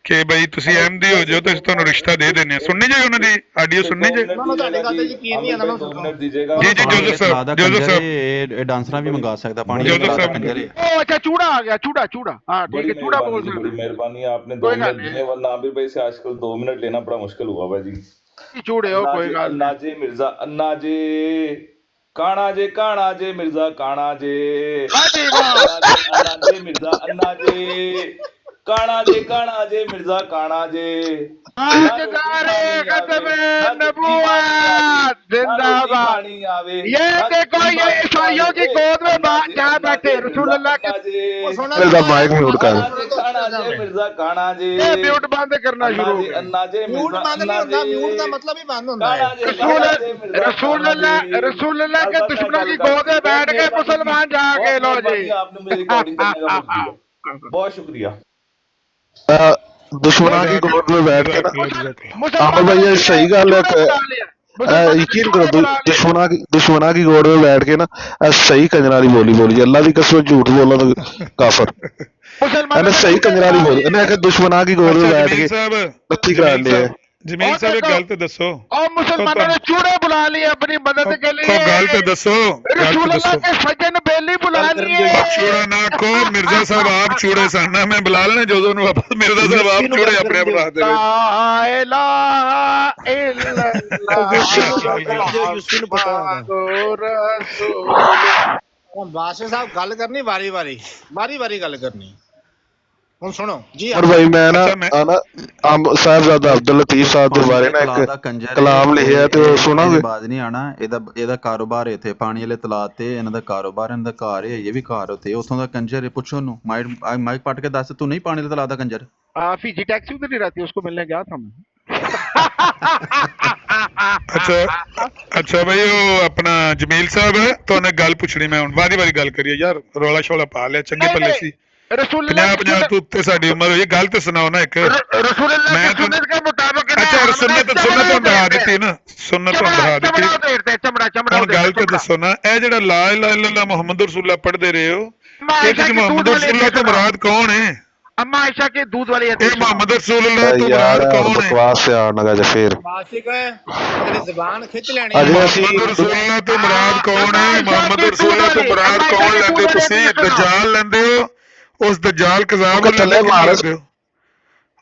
ਕਿ ਬਈ ਤੁਸੀਂ ਅਹਿਮਦੀ ਹੋ ਜਾਓ ਤੇ ਅਸੀਂ ਤੁਹਾਨੂੰ ਰਿਸ਼ਤਾ ਦੇ ਦਿੰਨੇ ਆ ਸੁਣਨੀ ਜੇ ਉਹਨਾਂ ਦੀ ਆਡੀਓ ਸੁਣਨੀ ਜੇ ਉਹਨਾਂ ਨੂੰ ਤੁਹਾਡੀ ਗੱਲ ਤੇ ਯਕੀਨ ਨਹੀਂ ਇਹਨਾਂ ਨੂੰ ਸੁਣੋ ਜੀ ਜੀ ਜੋਜ਼ਫ ਸਾਹਿਬ ਜੋਜ਼ਫ ਸਾਹਿਬ ਇਹ ਡਾਂਸਰਾਂ ਵੀ ਮੰਗਾ ਸਕਦਾ ਪਾਣੀ ਜੋਜ਼ਫ ਸਾਹਿਬ ओ अच्छा चूड़ा आ गया चूड़ा चूड़ा हाँ ठीक है चूड़ा बोल सकते बड़ी मेहरबानी आपने 2 कोई गल मिनट दिए वरना आबिर भाई से आजकल 2 मिनट लेना बड़ा मुश्किल हुआ भाई जी हैं। चूड़े हो कोई गल अन्ना जी मिर्जा अन्ना जी काना जे मिर्जा काना जे हाजी वाह अन्ना जे मिर्जा अन्ना जे काना जे मिर्जा काना जे ताजदारे खत्म नबूवत जिंदाबाद आवे ये देखो ये ईसाइयों की गोद में जहाँ बैठे रसूलुल्लाह के मेरा माइक म्यूट कर काना जे मिर्जा काना जे ये म्यूट बंद करना शुरू हो गया। अन्ना जे म्यूट मिर्जा बंद नहीं होता म्यूट का मतलब ही बंद होता है रसूलुल्लाह के दुश्मनों की गोद में बैठ के मुसलमान जाके लो जी आपने मुझे रिकॉर्डिंग करने का वक्त दिया बहुत शुक्रिया दुश्मना की गोद में बैठ के ना आमिर भाई ये सही गल है यकीन करो दुश्मना की गोद में बैठ के ना सही कंजरारी बोली अल्लाह की कसम झूठ बोला तो काफर मैंने सही कंजरारी बोली इन्हें दुश्मना की गोद में बैठ के नत्थी करा लिया जमील साहब एक गल तो दसो और मुसलमानों ने चूड़े बुला लिए अपनी मदद के लिए गल तो दसो रसूलुल्लाह के सज्जन बेली बुला लिए चूड़ा ना को मिर्जा साहब आप चूड़े सन मैं बुला लेने जो दोनों वापस मिर्जा साहब आप चूड़े अपने बुला दे ਹੁਣ ਬਾਦਸ਼ਾਹ ਸਾਹਿਬ ਗੱਲ ਕਰਨੀ ਵਾਰੀ ਵਾਰੀ ਗੱਲ ਕਰਨੀ ਹੁਣ ਸੁਣੋ ਜੀ और भाई मैं ना आना साहबजादा अब्दुल लतीफ साहब के बारे में एक कलाम लिखिਆ ਤੇ ਉਹ ਸੁਣੋਗੇ ਬਾਦ ਨਹੀਂ ਆਣਾ ਇਹਦਾ ਕਾਰੋਬਾਰ ਇੱਥੇ ਪਾਣੀ ਵਾਲੇ ਤਲਾਅ ਤੇ ਇਹਨਾਂ ਦਾ ਕਾਰੋਬਾਰ ਇਹਨਾਂ ਦਾ ਘਰ ਹੈ ਇਹ ਵੀ ਘਰ ਉੱਥੇ ਉੱਥੋਂ ਦਾ ਕੰਜਰ ਹੈ ਪੁੱਛੋ ਉਹਨੂੰ ਮਾਈਕ ਪੱਟ ਕੇ ਦੱਸ ਤੂੰ ਨਹੀਂ ਪਾਣੀ ਵਾਲੇ ਤਲਾਅ ਦਾ ਕੰਜਰ फीजी टैक्सी उधर नहीं रहती उसको मिलने गया था मैं अच्छा भाई वो अपना जमील साहब है तो उन्हें गल पूछनी मैं हुण वारी गल करिए यार रौला शौला पा लिया चंगे भले सी 50 तो उत्ते साडी उम्र हुई गल तो सुनाओ ना एक मैं सुन्नत के मुताबिक अच्छा सुन्नत बढ़ा दी ना सुन्नत बढ़ा दी हुण गल तो दसो ना ए जेड़ा ला इलाहा इल्लल्लाह मुहम्मद रसूलुल्लाह पढ़दे रहे हो ये मुहम्मद रसूलुल्लाह तो मुराद कौन है अम्मा आयशा के दूध वाली मोहम्मद रसूलुल्लाह तो मुराद कौन है बकवास से आने लगा जे फिर मासिक है तेरी जुबान खिंच लेनी अजे ਅਸੀਂ मोहम्मद रसूलुल्लाह तो मुराद कौन है मोहम्मद रसूलुल्लाह तो मुराद कौन लेंदे हो तुसी दज्जाल लेंदे हो उस दज्जाल कज़ाब लेंदे हो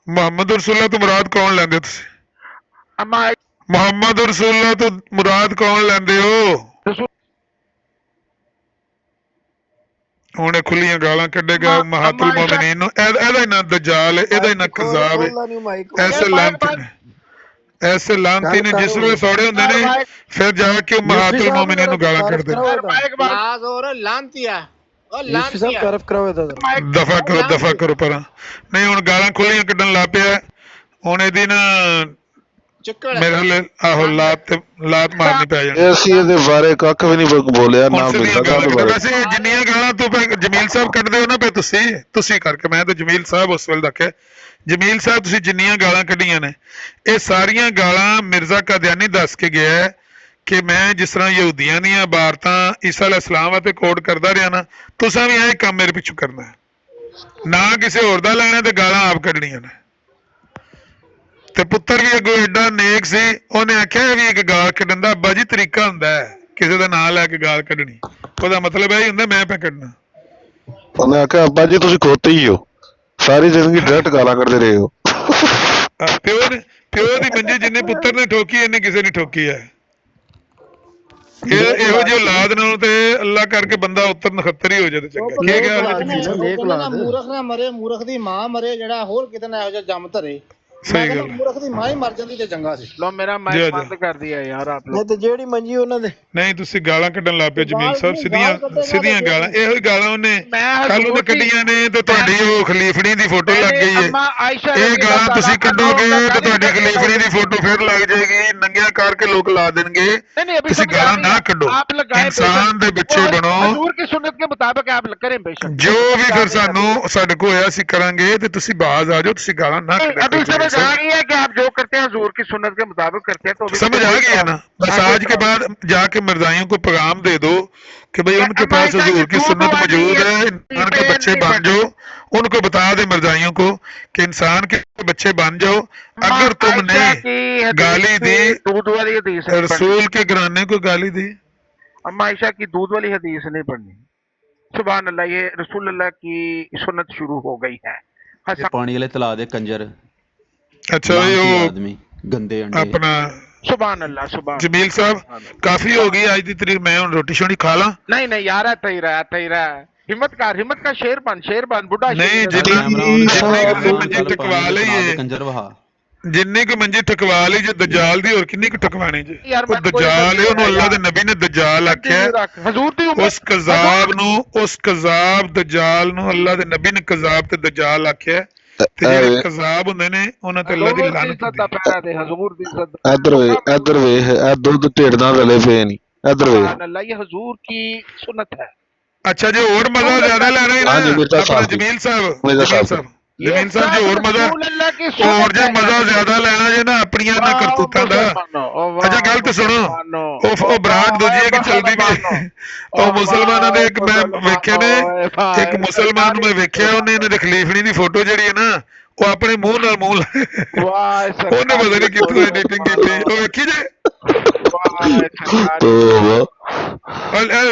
मोहम्मद रसूलुल्लाह तो मुराद कौन लेंदे हो तुसी अम्मा मोहम्मद रसूलुल्लाह तो मुराद कौन लेंदे हो ਹੁਣ ਖੁੱਲੀਆਂ ਗਾਲਾਂ ਕੱਢੇਗਾ ਮਹਾਤੁਲ ਮੋਮਿਨੀਨ ਨੂੰ ਇਹਦਾ ਹੀ ਨਾਂ ਦਜਾਲ ਹੈ ਇਹਦਾ ਹੀ ਨਾਂ ਕਜ਼ਾਬ ਹੈ ਐਸੇ ਲਾਂਤੀ ਨੇ ਜਿਸ ਵੇਲੇ ਸੌੜੇ ਹੁੰਦੇ ਨੇ ਫਿਰ ਜਾ ਕੇ ਮਹਾਤੁਲ ਮੋਮਿਨੀਨ ਨੂੰ ਗਾਲਾਂ ਕੱਢਦੇ ਲਾਜ਼ ਔਰ ਲਾਂਤੀਆ ਉਹ ਲਾਂਤੀਆ ਦਫਾ ਕਰੋ ਪਰਾਂ ਨਹੀਂ ਹੁਣ ਗਾਲਾਂ ਖੁੱਲੀਆਂ ਕੱਢਣ ਲੱਗ ਪਿਆ ਹੁਣ ਇਹਦੀ ਨਾ ਮੇਰੇ ਹਲੇ ਆਹੋ ਲਾਤ ਮਾਰਨੀ ਪੈ ਜਾਣੀ ਅਸੀਂ ਇਹਦੇ ਬਾਰੇ ਕੱਖ ਵੀ ਨਹੀਂ ਬੋਲਿਆ ਨਾ ਮਿਲਦਾ ਵੈਸੇ ਜਿੰਨੀਆਂ ਗਾਲਾਂ ਤੂੰ ਜਮੀਲ ਜਮੀਲ ਸਾਹਿਬ ਕੱਢਦੇ ਹੋ ਨਾ ਪਏ ਤੁਸੀਂ ਕਰਕੇ, ਮੈਂ ਤਾਂ ਜਮੀਲ ਸਾਹਿਬ ਉਸ ਵੇਲੇ ਤੱਕ ਜਮੀਲ ਸਾਹਿਬ ਤੁਸੀਂ ਜਿੰਨੀਆਂ ਗਾਲਾਂ ਕੱਢੀਆਂ ਨੇ ਇਹ ਸਾਰੀਆਂ ਗਾਲਾਂ ਮਿਰਜ਼ਾ ਕਾਦੀਆਨੀ ਦੱਸ ਕੇ ਗਿਆ ਹੈ ਕਿ ਮੈਂ ਜਿਸ ਤਰ੍ਹਾਂ ਯਹੂਦੀਆਂ ਦੀਆਂ ਇਬਾਰਤਾਂ ਈਸਾ ਅਲੈਹਿਸਲਾਮ ਅਤੇ ਕੋਡ ਕਰਦਾ ਰਿਹਾ ਨਾ, ਤੁਸੀਂ ਵੀ ਇਹ ਕੰਮ ਮੇਰੇ ਪਿੱਛੋਂ ਕਰਨਾ ਹੈ, ਨਾ ਕਿਸੇ ਹੋਰ ਦਾ ਲੈਣਾ ਤੇ ਗਾਲਾਂ ਆਪ ਕੱਢਣੀਆਂ ਨੇ। ਤੇ ਪੁੱਤਰ ਵੀ ਅੱਗੋਂ ਐਡਾ ਨੇਕ ਸੀ, ਉਹਨੇ ਆਖਿਆ ਵੀ ਇੱਕ ਗਾਲ ਕੱਢਣ ਦਾ ਅੱਬਾ ਜੀ ਤਰੀਕਾ ਹੁੰਦਾ ਹੈ, ਕਿਸੇ ਦਾ ਨਾਂ ਲੈ ਕੇ ਗਾਲ ਕੱਢਣੀ, ਉਹਦਾ ਮਤਲਬ ਇਹ ਹੁੰਦਾ ਮੈਂ ਪਿਆ ਕੱਢਣਾ। ਉਹਨੇ ਆਖਿਆ ਅੱਬਾ ਜੀ ਤੁਸੀਂ ਖੋਤੇ ਹੀ ਹੋ, ਸਾਰੀ ਜ਼ਿੰਦਗੀ ਡਾਇਰੈਕਟ ਗਾਲਾਂ ਕੱਢਦੇ ਰਹੇ ਹੋ। ਪਿਓ ਦੀ ਮੰਜੀ ਜਿੰਨੇ ਪੁੱਤਰ ਨੇ ਠੋਕੀ ਇਹਨੇ ਕਿਸੇ ਨੇ ਠੋਕੀ ਹੈ। ਇਹੋ ਜਿਹੀ ਔਲਾਦ ਨਾਲ ਤੇ ਅੱਲਾ ਕਰਕੇ ਬੰਦਾ ਉੱਤਰ ਨਖੱਤਰ ਹੀ ਹੋ ਜਾਏ ਤੇ ਚੰਗਾ। ਕੀ ਗੱਲ ਮੂਰਖ ਨਾ ਮਰੇ, ਮੂਰਖ ਦੀ ਮਾਂ ਮਰੇ, ਜਿਹੜਾ ਹੋਰ ਕਿਤੇ ਨਾ ਇਹੋ ਜਿਹਾ ਜੰਮ ਧਰੇ। ਸਹੀ ਗੱਲ, ਮੂਰਖ ਦੀ ਮਾਂ ਹੀ ਮਰ ਜਾਂਦੀ ਤੇ ਚੰਗਾ ਸੀ। ਲੋ ਮੇਰਾ ਮਾਈਕ ਬੰਦ ਕਰ ਦਿਆ ਯਾਰ ਆਪ ਲੋਗ। ਤੇ ਜਿਹੜੀ ਮੰਜੀ ਉਹਨਾਂ ਦੇ ਨਹੀਂ ਤੁਸੀਂ ਗਾਲਾਂ ਕੱਢਣ ਲੱਗ ਪਏ ਜਮੀਲ ਸਾਹਿਬ, ਸਿੱਧੀਆਂ ਗਾਲਾਂ। ਇਹੋ ਹੀ ਗਾਲਾਂ ਉਹਨੇ ਕੱਲ ਨੂੰ ਕੱਢੀਆਂ ਨੇ ਤੇ ਤੁਹਾਡੀ ਉਹ ਖਲੀਫੜੀ ਦੀ ਫੋਟੋ ਲੱਗ ਗਈ ਹੈ। ਇਹ ਗਾਲਾਂ ਤੁਸੀਂ ਕੱਢੋਗੇ ਤੇ ਤੁਹਾਡੀ ਖਲੀਫੜੀ ਦੀ ਫੋਟੋ ਫਿਰ ਲੱਗ ਜਾਏਗੀ, ਨੰਗਿਆਂ ਕਰਕੇ ਲੋਕ ਲਾ ਦੇਣਗੇ। ਤੁਸੀਂ ਗਾਲਾਂ ਨਾ ਕੱਢੋ, ਇਨਸਾਨ ਦੇ ਪਿੱਛੇ ਬਣੋ। हजूर की सुन्नत के मुताबिक आप करें बेशक। ਜੋ ਵੀ ਫਿਰ ਸਾਡੇ ਕੋਲ ਹੋਇਆ ਅਸੀਂ ਕਰਾਂਗੇ ਤੇ ਤੁਸੀਂ ਬਾਜ਼ आ जाओ, ਤੁਸੀਂ ਗਾਲਾਂ ਨਾ ਕੱਢੋ। अभी समझ आ गई है कि आप जो करते हैं हजूर की सुन्नत के मुताबिक करते हैं, तो समझ आ गया ना। बस आज के बाद जाके मिर्जाइयों को पैगाम दे दो कि भाई उनके पास हजूर की सुन्नत मौजूद है, इंसान के बच्चे बन जाओ। उनको बता दे मिर्जाइयों को कि इंसान के बच्चे बन जाओ। अगर तुमने गाली दी, रसूल के घराने को गाली दी, अम्मा आयशा की दूध वाली हदीस नहीं पढ़नी। सुभान अल्लाह, ये रसूल अल्लाह की सुन्नत शुरू हो गई है। पानी वाले तला दे कंजर। अच्छा वो आदमी गंदे अंडे अपना सुभान अल्लाह। सुभान जमील साहब काफी हो गई आज की तरीक, मैं हुण रोटी शोटी खा ला। नहीं यार तई रहा हिम्मत का शेर बन बुढ़ा नहीं जिन्नी टकवा लई कंजर वहा जिन्नी को मंजी टकवा ली जो दजाल दी और किन्नी को टकवानी जी। वो दजाल है, ਉਹਨੂੰ ਅੱਲਾਹ ਦੇ ਨਬੀ ਨੇ ਦਜਾਲ ਆਖਿਆ। ਉਸ ਕਜ਼ਾਬ ਦਜਾਲ ਨੂੰ ਅੱਲਾਹ ਦੇ ਨਬੀ ਨੇ ਕਜ਼ਾਬ ਤੇ ਦਜਾਲ ਆਖਿਆ। ਤੇ ਜਿਹੜੇ ਕਜ਼ਾਬ ਹੁੰਦੇ ਨੇ ਉਹਨਾਂ ਤੇ ਅੱਲਾਹ ਦੀ ਲਾਨਤ ਹੁੰਦੀ ਹੈ। ਹਜ਼ੂਰ ਦੀ ਇੱਜ਼ਤ। ਇੱਧਰ ਵੇਖ, ਇਹ ਦੁੱਧ ਢਿੱਡ ਨਾਲ ਰਲੇ ਪਏ ਨਹੀਂ, ਇੱਧਰ ਵੇਖ। ਸੁਭਾਨ ਅੱਲਾਹ, ਇਹ ਹਜ਼ੂਰ ਕੀ ਸੁਨਨਤ ਹੈ। अच्छा जो और मजा ज्यादा लेना है ना अपना जमील साहब जो और मजा और जो मजा ज्यादा लेना है ना अपनिया ना करतूतां दा। अच्छा गल तो सुनो, ਉਹ ਬਰਾਤ ਦੂਜੀ ਕਿ ਚਲਦੀ ਵੀ ਉਹ ਮੁਸਲਮਾਨਾਂ ਦੇ ਇੱਕ ਮੈਂ ਵੇਖਿਆ ਨੇ, ਇੱਕ ਮੁਸਲਮਾਨ ਨੂੰ ਮੈਂ ਵੇਖਿਆ, ਉਹਨੇ ਇਹਨਾਂ ਦੇ ਖਲੀਫਣੀ ਦੀ ਫੋਟੋ ਜਿਹੜੀ ਹੈ ਨਾ ਉਹ ਆਪਣੇ ਮੂੰਹ ਨਾਲ ਮੂੰਹ ਲਾਇਆ। ਉਹਨੇ ਪਤਾ ਨਹੀਂ ਕਿੱਥੋਂ ਐਡੀਟਿੰਗ ਕੀਤੀ, ਉਹ ਵੇਖੀ ਜੇ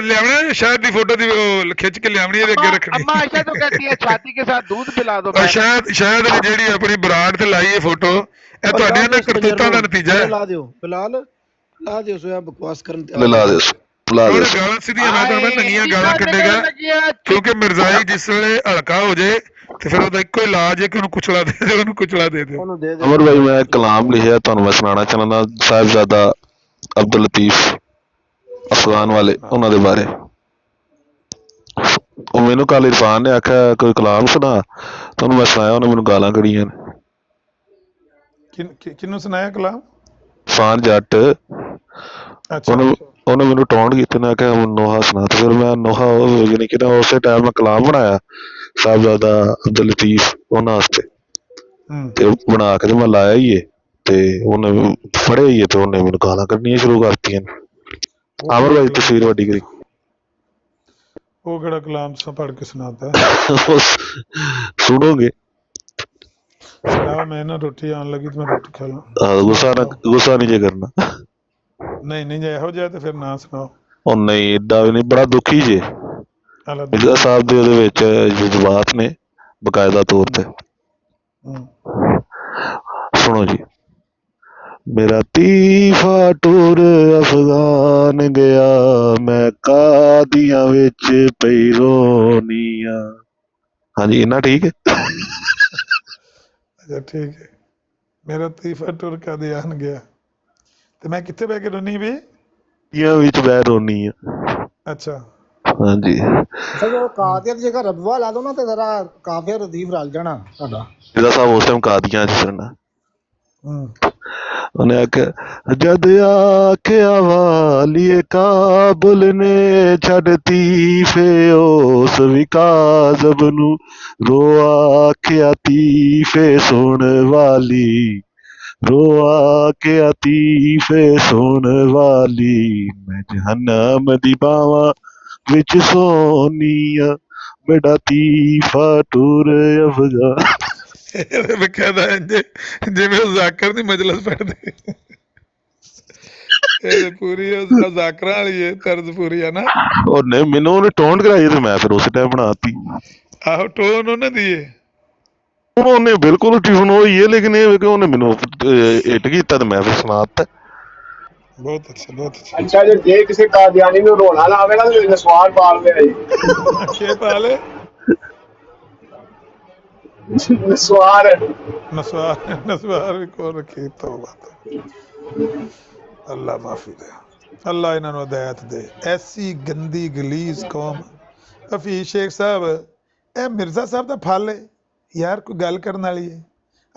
ਲਿਆਵਣਾ ਸ਼ਾਇਦ ਦੀ ਫੋਟੋ ਦੀ ਖਿੱਚ ਕੇ ਲਿਆਵਣੀ ਇਹਦੇ ਅੱਗੇ ਰੱਖਣੀ। अम्मा आयशा तो कहती है छाती के साथ दूध पिला दो। ਸ਼ਾਇਦ ਜਿਹੜੀ ਆਪਣੀ ਬਰਾਤ ਤੇ ਲਾਈ ਇਹ ਫੋਟੋ, ਇਹ ਤੁਹਾਡੇ ਇਹਨਾਂ ਕਰਤੂਤਾਂ ਦਾ ਨਤੀਜਾ ਹੈ। ਲਾ ਦਿਓ ਬਿਲਾਲ, ਲਾ ਦਿਓ ਸੋਇਆ ਬਕਵਾਸ ਕਰਨ ਤੇ ਲਾ ਦਿਓ ਗਾਲਾਂ ਸਿੱਧੀਆਂ ਨਾ ਤਾਂ ਮੈਂ ਨੰਗੀਆਂ ਗਾਲਾਂ ਕੱਢੇਗਾ, ਕਿਉਂਕਿ ਮਿਰਜ਼ਾਈ ਜਿਸ ਵੇਲੇ ਹਲਕਾ ਹੋ ਜਾਏ ਤੇ ਫਿਰ ਉਹਦਾ ਇੱਕੋ ਇਲਾਜ ਹੈ ਕਿ ਉਹਨੂੰ ਕੁਚਲਾ ਦੇ ਦਿਓ, ਉਹਨੂੰ ਕੁਚਲਾ ਦੇ ਦਿਓ। ਅਮਰ ਭਾਈ ਮੈਂ ਕਲਾਮ ਲਿਖਿਆ, ਤੁਹਾਨੂੰ ਮੈਂ ਸੁਣਾਉਣਾ ਚਾਹੁੰਦਾ ਸਾਹਿਬਜ਼ਾਦਾ ਅਬਦੁਲ ਲਤੀਫ ਅਫਗਾਨ ਵਾਲੇ, ਉਹਨਾਂ ਦੇ ਬਾਰੇ। ਉਹ ਮੈਨੂੰ ਕੱਲ ਇਰਫਾਨ ਨੇ ਆਖਿਆ ਕੋਈ ਕਲਾਮ ਸੁਣਾ, ਤੁਹਾਨੂੰ ਮੈਂ ਸੁਣਾਇਆ, ਉਹਨੇ ਮੈਨੂੰ ਗਾਲਾਂ ਕੱਢੀਆਂ ਨੇ। ਕਿਹਨੂੰ ਸੁਣਾਇਆ ਕਲਾਮ? ਇਰਫਾਨ ਜੱਟ। ਉਹਨੇ ਮੈਨੂੰ ਟੌਂਟ ਕੀਤੀ, ਨੇ ਆਖਿਆ ਨੋਹਾ ਸੁਣਾ, ਤੇ ਫਿਰ ਮੈਂ ਨੋਹਾ ਯਾਨੀ ਕਿ ਨਾ ਉਸੇ ਟਾਈਮ ਮੈਂ ਕਲਾਮ ਬਣਾਇਆ ਸਾਹਿਬਜ਼ਾਦਾ ਅਬਦੁਲ ਲਤੀਫ ਉਹਨਾਂ ਵਾਸਤੇ, ਤੇ ਬਣਾ ਕੇ ਤੇ ਮੈਂ ਲਾਇਆ ਹੀ ਏ, ਤੇ ਉਹਨੇ ਫੜਿਆ ਹੀ ਏ, ਤੇ ਉਹਨੇ ਮੈਨੂੰ ਗਾਲਾਂ ਕੱਢਣੀਆਂ ਸ਼ੁਰੂ ਕਰਤੀਆਂ। ਅਮਰ ਭਾਈ ਤਸਵੀਰ ਵੱਡੀ ਕਰੀ। ਉਹ ਕਿਹੜਾ ਕਲਾਮ ਪੜ੍ਹ ਕੇ ਸੁਣਾਤਾ ਸੁਣੋਗੇ? ਸੁਣਾ, ਮੈਂ ਨਾ ਰੋਟੀ ਆਉਣ ਲੱਗੀ ਤੇ ਮੈਂ ਰੋਟੀ ਖਾ ਲਾਂ। ਗੁੱਸਾ ਨਹੀਂ ਜੇ ਕਰਨਾ। ਨਹੀਂ ਜੇ ਇਹੋ ਜਿਹਾ ਤੇ ਫਿਰ ਨਾ ਸੁਣਾਓ। ਉਹ ਨਹੀਂ ਏਦਾਂ ਵੀ ਨਹੀਂ, ਬੜਾ ਦੁਖੀ ਜੇ। ਮਿਰਜ਼ਾ ਸਾਹਿਬ ਦੇ ਉਹਦੇ ਵਿੱਚ ਜਜ਼ਬਾਤ ਨੇ ਬਕਾਇਦਾ ਤੌਰ ਤੇ। ਸੁਣੋ ਜੀ। ਮੇਰਾ ਤੀਫਾ ਟੁਰ ਅਫਗਾਨ ਗਿਆ, ਮੈਂ ਕਾਦੀਆਂ ਵਿੱਚ ਪਈ ਰੋਨੀਆਂ। ਹਾਂਜੀ ਇੰਨਾ ਠੀਕ ਹੈ? ਅੱਛਾ ਠੀਕ ਹੈ। ਮੇਰਾ ਤੀਫਾ ਟੁਰ ਕਾਦੀਆਨ ਗਿਆ ਤੇ ਮੈਂ ਕਿੱਥੇ ਬਹਿ ਕੇ ਰੋਨੀ ਵੀ? ਵਿੱਚ ਬਹਿ ਰੋਨੀ ਆ। ਅੱਛਾ ਹਾਂਜੀ। ਜਦੋਂ ਕਾਦੀਆਂ ਦੀ ਜਗ੍ਹਾ ਰਬਵਾ ਲਾ ਦੋ ਨਾ ਤੇ ਜ਼ਰਾ ਕਾਫੀਆ ਰਦੀਫ ਰਲ ਜਾਣਾ ਤੁਹਾਡਾ। ਇਹਦਾ ਸਾਹਿਬ ਉਸ ਟਾਈਮ ਕਾਦੀਆਂ ਚ ਫਿਰਨਾ। ਉਹਨੇ ਆਖਿਆ ਜਦ ਆਖਿਆ ਵਾਲੀਏ ਕਾਬੁਲ ਨੇ ਛੱਡਤੀ ਫੇ ਉਸ ਵੀ ਕਾਜ਼ਬ ਨੂੰ ਰੋ ਆਖਿਆ ਤੀ ਫੇ ਸੁਣ ਵਾਲੀ ਰੋ ਆਖਿਆ ਤੀ ਫੇ ਸੁਣ ਵਾਲੀ ਮੈਂ ਜਹੰਨਮ ਦੀ ਬਾਵਾਂ ਵਿੱਚ ਸੋਨੀਆ ਮੇਰਾ ਤੀਫਾ ਟੁਰ ਅਫਗਾਨ। ਮੈਂ ਕਹਿੰਦਾ ਜਿਵੇਂ ਉਹ ਜ਼ਾਕਰ ਦੀ ਮਜਲਿਸ ਪੜ੍ਹਦੇ ਇਹ ਪੂਰੀ ਜ਼ਾਕਰਾਂ ਵਾਲੀ ਹੈ ਤਰਜ਼ ਪੂਰੀ ਹੈ ਨਾ। ਉਹਨੇ ਮੈਨੂੰ ਉਹਨੇ ਟੋਨ ਕਰਾਈ ਤੇ ਮੈਂ ਫਿਰ ਉਸੇ ਟਾਈਮ ਬਣਾਤੀ। ਆਹੋ ਟੋਨ ਉਹਨਾਂ ਦੀ ਹੈ। ਉਹਨੇ ਬਿਲਕੁਲ ਟਿਊਨ ਹੋਈ ਹੈ ਲੇਕਿਨ ਇਹ ਕਿ ਉਹਨੇ ਮੈਨੂੰ ਹਿੱਟ ਕੀਤਾ ਤੇ ਮੈਂ ਫਿਰ ਸੁਣਾਤਾ। ਬਹੁਤ ਅੱਛਾ ਬਹੁਤ ਅੱਛਾ। ਅੱਛਾ ਜੇ ਕਿਸੇ ਕਾਦੀਆਨੀ ਨੂੰ ਰੋਣਾ ਨਾ ਆਵੇ ਨਾ ਨਸਵਾਰ ਪਾਲਦੇ ਨੇ ਛੇ ਪਾਲੇ ਨਸਵਾਰ ਨਸਵਾਰ ਵੀ ਕੋਲ ਰੱਖੀ ਤੋਬਾ ਅੱਲਾ ਮਾਫੀ ਦੇ ਅੱਲਾ ਇਹਨਾਂ ਨੂੰ ਹਦਾਇਤ ਦੇ। ਐਸੀ ਗੰਦੀ ਗਲੀਜ਼ ਕੌਮ। ਹਫੀਜ਼ ਸ਼ੇਖ ਸਾਹਿਬ ਇਹ ਮਿਰਜ਼ਾ ਸਾਹਿਬ ਦਾ ਫਲ ਹੈ ਯਾਰ ਕੋਈ ਗੱਲ ਕਰਨ ਵਾਲੀ ਹੈ।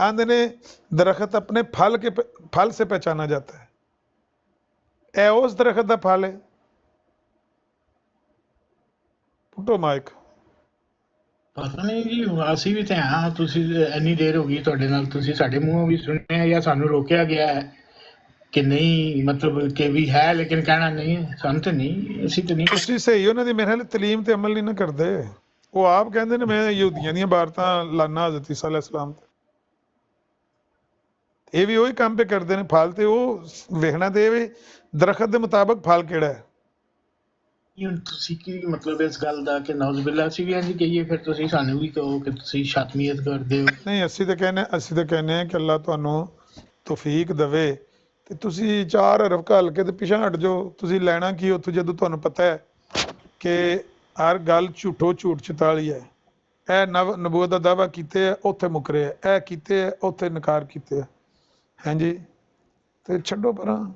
ਆਂਦੇ ਨੇ ਦਰਖਤ ਆਪਣੇ फल से पहचाना जाता है। ਇਹ ਉਸ ਦਰਖਤ ਦਾ ਫਲ ਹੈ। ਪੁੱਟੋ ਮਾਈਕ। ਪਤਾ ਨਹੀਂ ਜੀ ਅਸੀਂ ਵੀ ਤੇ ਹਾਂ ਤੁਸੀਂ ਇੰਨੀ ਦੇਰ ਹੋ ਗਈ ਤੁਹਾਡੇ ਨਾਲ ਤੁਸੀਂ ਸਾਡੇ ਮੂੰਹੋਂ ਵੀ ਸੁਣਿਆ ਜਾਂ ਸਾਨੂੰ ਰੋਕਿਆ ਗਿਆ ਹੈ ਕਿ ਨਹੀਂ ਮਤਲਬ ਕਿ ਵੀ ਹੈ ਲੇਕਿਨ ਕਹਿਣਾ ਨਹੀਂ ਹੈ ਸਾਨੂੰ ਤੇ ਨਹੀਂ ਅਸੀਂ ਤੇ ਨਹੀਂ। ਤੁਸੀਂ ਸਹੀ ਉਹਨਾਂ ਦੀ ਮੇਰੇ ਨਾਲ ਤਲੀਮ ਤੇ ਅਮਲ ਨਹੀਂ ਨਾ ਕਰਦੇ। ਉਹ ਆਪ ਕਹਿੰਦੇ ਨੇ ਮੈਂ ਯਹੂਦੀਆਂ ਦੀਆਂ ਬਾਰਤਾਂ ਲਾਨਾ ਹਜ਼ਰਤ ਈਸਾ अलैहिस्सलाम ਤੇ। ਇਹ ਵੀ ਉਹੀ ਕੰਮ ਪੇ ਕਰਦੇ ਨੇ ਫਲ ਤੇ ਉਹ ਵੇਖਣਾ ਤੇ ਵੀ ਦਰਖਤ ਦੇ ਮੁਤਾਬਕ ਫਲ ਕਿਹੜਾ ਹੈ। ਤੁਸੀਂ ਕੀ ਮਤਲਬ ਇਸ ਗੱਲ ਦਾ ਕਿ ਨੌਜ਼ੁਬਿल्ला ਅਸੀਂ ਵੀ ਇੰਝ ਕਹੀਏ ਫਿਰ ਤੁਸੀਂ ਸਾਨੂੰ ਵੀ ਕਹੋ ਕਿ ਤੁਸੀਂ ਸ਼ਾਤਮੀਅਤ ਕਰਦੇ ਹੋ। ਨਹੀਂ ਅਸੀਂ ਤਾਂ ਕਹਿੰਦੇ ਹਾਂ ਕਿ ਅੱਲਾ ਤੁਹਾਨੂੰ ਤੌਫੀਕ ਦੇਵੇ ਤੇ ਤੁਸੀਂ 4 ਹਰਫ ਘੱਲ ਕੇ ਤੇ ਪਿਛਾਂਹ ਹਟ ਜਾਓ। ਤੁਸੀਂ ਲੈਣਾ ਕੀ ਉੱਥੋਂ ਜਦੋਂ ਤੁਹਾਨੂੰ ਪਤਾ ਹੈ ਕਿ ਹਰ ਗੱਲ ਝੂਠੋ ਝੂਠ 44 ਹੈ। ਇਹ ਨਬੂਵਤ ਦਾ ਦਾਅਵਾ ਕੀਤੇ ਆ ਉੱਥੇ ਮੁਕਰੇ ਆ, ਇਹ ਕੀਤੇ ਆ ਉੱਥੇ ਨਕਾਰ ਕੀਤੇ ਆ। ਹਾਂਜੀ ਤੇ ਛੱਡੋ ਪਰਾਂ।